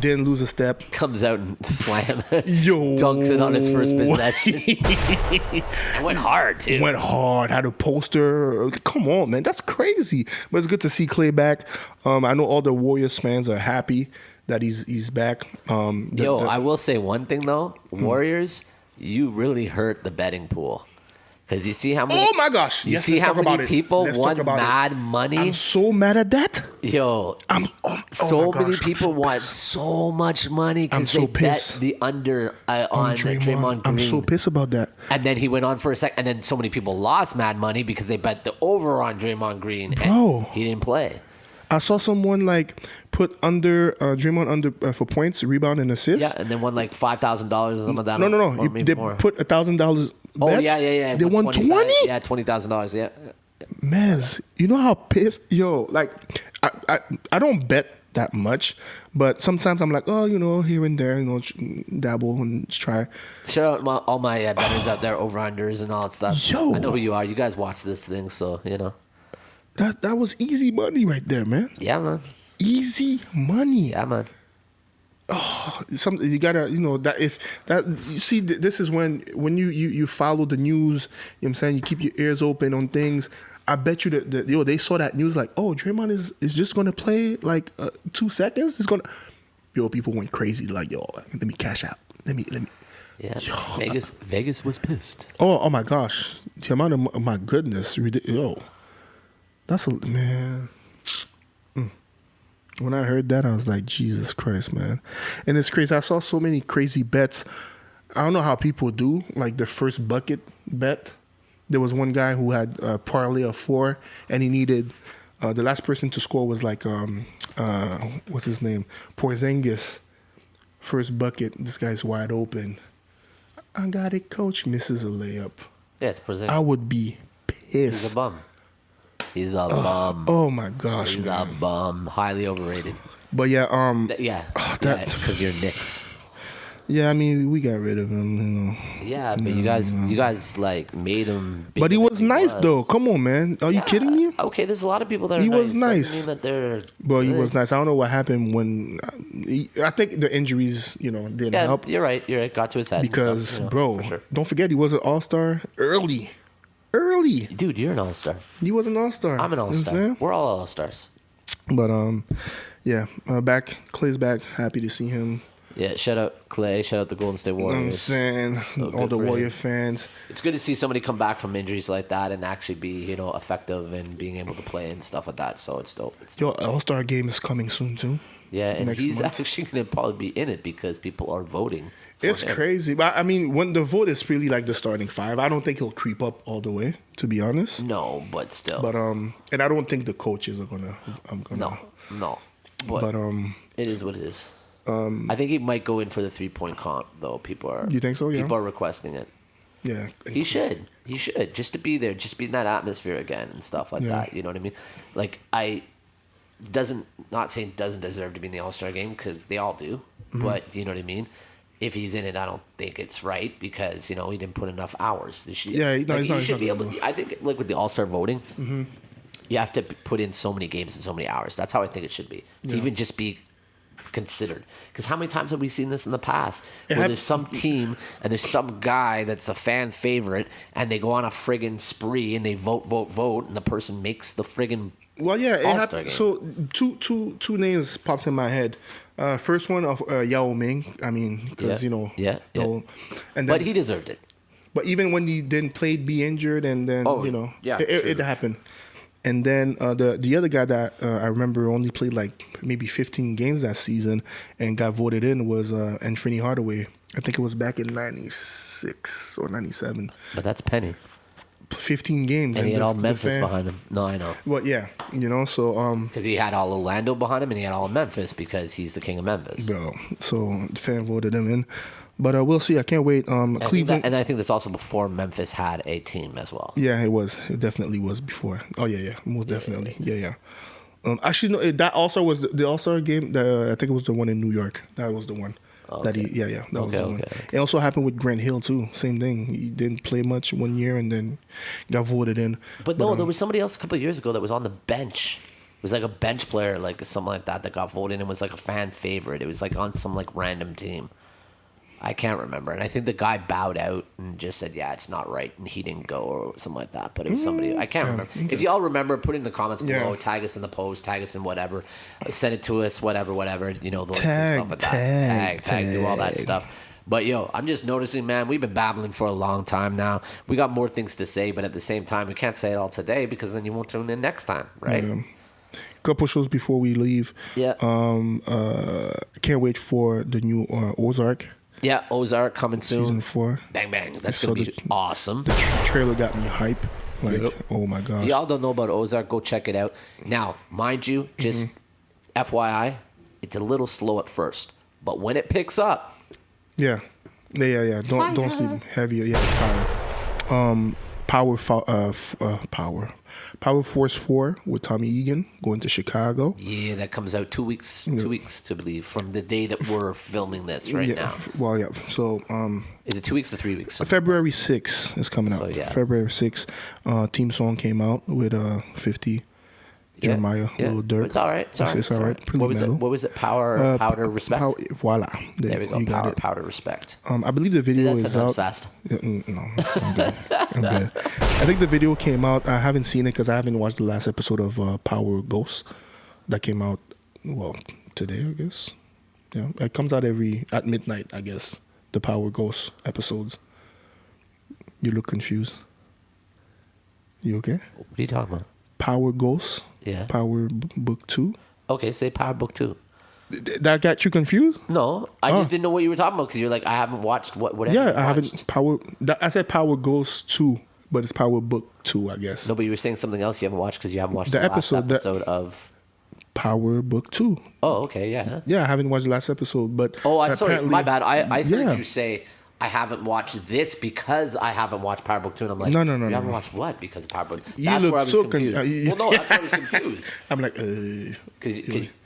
didn't lose a step. Comes out and slam. Yo. Dunks it on his first possession. It went hard, too. Went hard, had a poster. Come on, man. That's crazy. But it's good to see Clay back. I know all the Warriors fans are happy that he's back. I will say one thing, though. Warriors, you really hurt the betting pool. Because you see how many... Oh, my gosh. You Yes, see let's how talk about many it. people Let's won talk about mad it. money? I'm so mad at that. Yo, so many people won so much money I'm because so they pissed. bet the under on Draymond Green. I'm so pissed about that. And then he went on for a sec, and then so many people lost mad money because they bet the over on Draymond Green. Bro. And he didn't play. I saw someone like put under Draymond under for points, rebound, and assists. Yeah, and then won like $5,000 or something like that. No. Or maybe They more. put $1,000. Oh, yeah. They won 20? Yeah, $20,000, yeah. Mez, you know how pissed? Yo, like, I don't bet that much, but sometimes I'm like, oh, you know, here and there, you know, dabble and try. Shout out all my bettors out there, over-unders and all that stuff. Yo. I know who you are. You guys watch this thing, so, you know. That was easy money right there, man. Yeah, man. Easy money. Yeah, man. You gotta, you know, that if that you see, this is when you follow the news. You know what I'm saying, you keep your ears open on things. I bet you that they saw that news like, oh, Draymond is just gonna play like 2 seconds. It's gonna, people went crazy like, yo, let me cash out. Let me. Yeah, Vegas was pissed. Oh my gosh, the amount of my goodness, yo, that's a man. When I heard that, I was like, Jesus Christ, man. And it's crazy. I saw so many crazy bets. I don't know how people do, like the first bucket bet. There was one guy who had a parlay of 4, and he needed, the last person to score was like, what's his name? Porzingis. First bucket, this guy's wide open. I got it, coach. Misses a layup. Yeah, it's Porzingis. I would be pissed. He's a bum. He's a bum. Oh my gosh, He's man. a bum. Highly overrated. But yeah, Yeah, because you're Knicks. Yeah, I mean, we got rid of him, you know. Yeah, but you guys like made him. But he bigger was than nice, was. though. Come on, man. Are you kidding me? Okay, there's a lot of people that are He nice. was nice. Doesn't mean that they're. But he good. was nice. I don't know what happened when. I think the injuries, didn't Yeah, help. you're right. Got to his head. and Because, stuff, bro, for sure. don't forget he was an all-star early. Dude, you're an all-star. He was an all-star. I'm an You know what all-star. saying? We're all all-stars. But yeah, back. Clay's back. Happy to see him. Yeah, shout out Clay. Shout out the Golden State You know what I'm Warriors. saying? All good the for Warrior him. fans. It's good to see somebody come back from injuries like that and actually be, effective and being able to play and stuff like that. So it's dope. Yo, All-Star game is coming soon too. Yeah, and next he's month. actually going to probably be in it because people are voting. for It's him. crazy, but I mean, when the vote is really like the starting five, I don't think he'll creep up all the way. To be honest, No, but still. but and I don't think the coaches are gonna. No. But, it is what it is. I think he might go in for the 3-point comp, though. People are. You think so? Yeah. People are requesting it. Yeah, He should. He should. Just to be there, just be in that atmosphere again and stuff like Yeah. that. You know what I mean? Like, not saying doesn't deserve to be in the All-Star game because they all do. Mm-hmm. But, you know what I mean? If he's in it, I don't think it's right because, he didn't put enough hours this year. Yeah, no, like, he's he not- should be he's not able gonna to. I think, like, with the All-Star voting, you have to put in so many games and so many hours. That's how I think it should be. To even just be considered. Because how many times have we seen this in the past? Where there's some team and there's some guy that's a fan favorite and they go on a friggin' spree and they vote, and the person makes the friggin' Well, yeah, it All-Star happened. game. So two names pops in my head. First one of Yao Ming. I mean, because Yeah. and then, But he deserved it. But even when he didn't play, be injured, and then yeah, it happened. And then the other guy that I remember only played like maybe 15 games that season and got voted in was Anthony Hardaway. I think it was back in '96 or '97. But that's Penny. 15 games, And he had all the Memphis fan- behind him. No, I know. Well, yeah, so Because he had all Orlando behind him and he had all Memphis because he's the king of Memphis. bro, so the fan voted him in. But we'll see. I can't wait. And Cleveland. I think that's also before Memphis had a team as well. Yeah, it was. It definitely was before. Oh yeah, most definitely. Yeah. Actually, no. That also was the All-Star game. I think it was the one in New York. That was the one. That he. Yeah. That was the one. Okay. It also happened with Grant Hill too. Same thing. He didn't play much one year and then got voted in. But no, there was somebody else a couple of years ago that was on the bench. It was like a bench player, like something like that got voted in. It was like a fan favorite. It was like on some like random team. I can't remember. And I think the guy bowed out and just said, yeah, it's not right. And he didn't go or something like that. But it was somebody. I can't remember. Okay. If y'all remember, put it in the comments below. Yeah. Tag us in the post. Tag us in whatever. Send it to us, whatever. The links and Tag, stuff like that. tag, Do all that tag. stuff. But, I'm just noticing, man, we've been babbling for a long time now. We got more things to say. But at the same time, we can't say it all today because then you won't tune in next time, right? Yeah. Couple shows before we leave. Yeah. Can't wait for the new Ozark. Yeah, Ozark coming soon. Season 4. Bang, bang. That's So going to be awesome. Trailer got me hype. Like, Yep. oh my gosh. If y'all don't know about Ozark, go check it out. Now, mind you, just FYI, it's a little slow at first. But when it picks up, Yeah. Don't sleep heavier. Yeah, Power Force 4 with Tommy Egan going to Chicago. yeah, that comes out 2 weeks, 2 weeks to believe, from the day that we're filming this right now. Well, yeah. So Is it 2 weeks or 3 weeks? February 6th is coming out. So, yeah. February 6th. Team song came out with 50. Jeremiah, Lil Durk. It's all right. It's all right. It's all right. Pretty What was mellow. it? What was it? Powder, respect. Voila. There we go. You got it. Powder, respect. I believe the See video that is 10 times out. fast. Yeah, no, I'm good. I'm good. I think the video came out. I haven't seen it because I haven't watched the last episode of Power Ghosts. That came out, today, I guess. Yeah, it comes out at midnight, I guess. The Power Ghosts episodes. You look confused. You okay? What are you talking about? Power Ghosts. Yeah. Power Book 2. Okay, say Power Book 2. That got you confused? No, I just didn't know what you were talking about because you're like, I haven't watched whatever. Yeah, you I watched. haven't. I said Power Ghosts 2, but it's Power Book 2, I guess. No, but you were saying something else you haven't watched because you haven't watched The the last episode that- episode of. Power Book 2. Oh, okay, yeah. Yeah, I haven't watched the last episode, but Oh, sorry, apparently- my bad. I Yeah. heard you say I haven't watched this because I haven't watched Power Book 2. And I'm like, No. You haven't watched what? Because of Power Book 2. You That's look where I was so confused. Well, no, that's why I was confused. I'm like,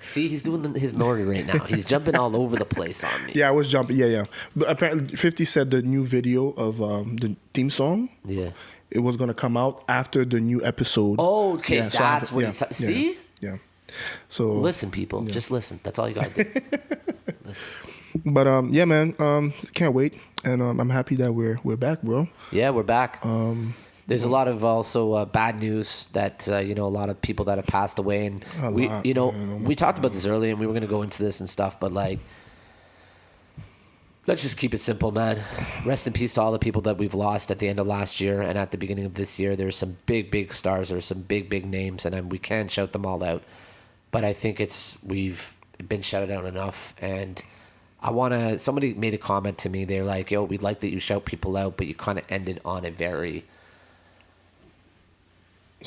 See, he's doing his Nori right now. He's jumping all over the place on me. yeah, I was jumping. Yeah. But apparently, 50 said the new video of the theme song. Yeah. It was gonna come out after the new episode. Oh, okay, Yeah, so that's what yeah, he said. See? Yeah. So Listen, people. Just listen. That's all you got to do. Listen. But yeah, man. Can't wait, and I'm happy that we're back, bro. Yeah, we're back. There's a lot of also bad news that a lot of people that have passed away, and we talked about this earlier, and we were gonna go into this and stuff, but like, let's just keep it simple, man. Rest in peace to all the people that we've lost at the end of last year and at the beginning of this year. There were some big stars, there were some big names, and we can't shout them all out, but I think we've been shouted out enough, and somebody made a comment to me. They're like, yo, we like that you shout people out, but you kind of ended on a very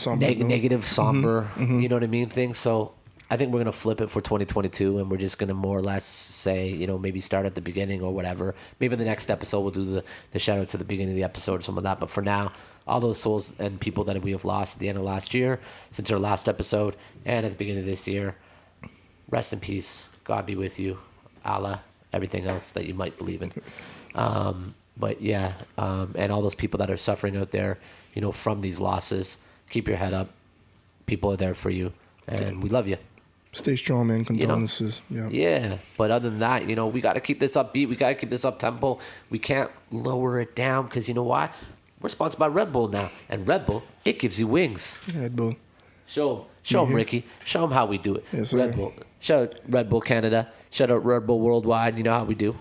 negative, somber, you know what I mean, thing. So I think we're going to flip it for 2022, and we're just going to more or less say, maybe start at the beginning or whatever. Maybe the next episode we'll do the shout out to the beginning of the episode or something like that. But for now, all those souls and people that we have lost at the end of last year, since our last episode, and at the beginning of this year, rest in peace. God be with you. Allah. Everything else that you might believe in. But yeah, and all those people that are suffering out there, from these losses, keep your head up. People are there for you, and we love you. Stay strong, man. Condolences. Yeah. But other than that, we got to keep this upbeat. We got to keep this up tempo. We can't lower it down because you know why? We're sponsored by Red Bull now, and Red Bull, it gives you wings. Red Bull. Show them, Ricky. Show them how we do it. Yes, sir. Red Bull. Shout out Red Bull Canada. Shout out Red Bull Worldwide. You know how we do.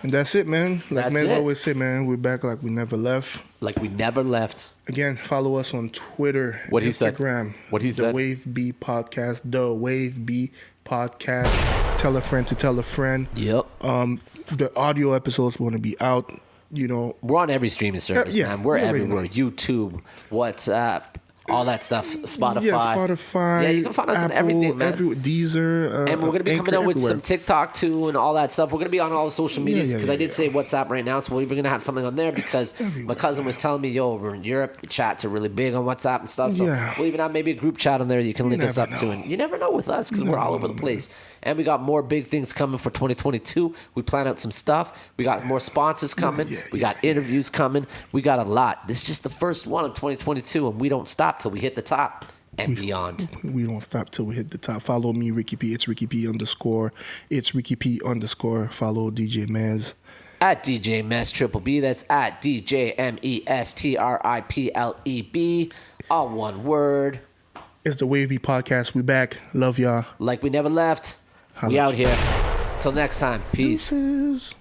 And that's it, man. Like That's man it. always say, man, we're back like we never left. Like we never left. Again, follow us on Twitter, What he said. Instagram. What he the said. WaveBe Podcast. The WaveBe Podcast. Tell a friend to tell a friend. Yep. The audio episodes want to be out. We're on every streaming service, Yeah, man. We're we already everywhere. know. YouTube, WhatsApp, all that stuff. Spotify. Yeah, Spotify. Yeah, you can find us on Apple, everything, man. Deezer. And we're going to be coming Anchor, out with everywhere. some TikTok too and all that stuff. We're going to be on all the social medias because I did say WhatsApp right now, so we're even going to have something on there because my cousin was telling me, yo, over in Europe, the chats are really big on WhatsApp and stuff. So Yeah. we'll even have maybe a group chat on there that you can link us never up to. know. And you never know with us because we're all over the place. And we got more big things coming for 2022. We plan out some stuff. We got more sponsors coming. We got interviews coming. We got a lot. This is just the first one of 2022, and we don't stop till we hit the top and beyond. We don't stop till we hit the top. Follow me, Ricky P. It's Ricky P _. It's Ricky P _ Follow DJ Mez. At DJ Mess Triple B. That's at DJ MESTRIPLEB. All one word. It's the WaveBe Podcast. We back. Love y'all. Like we never left. We Holla. out here. Till next time. Peace. Deuces.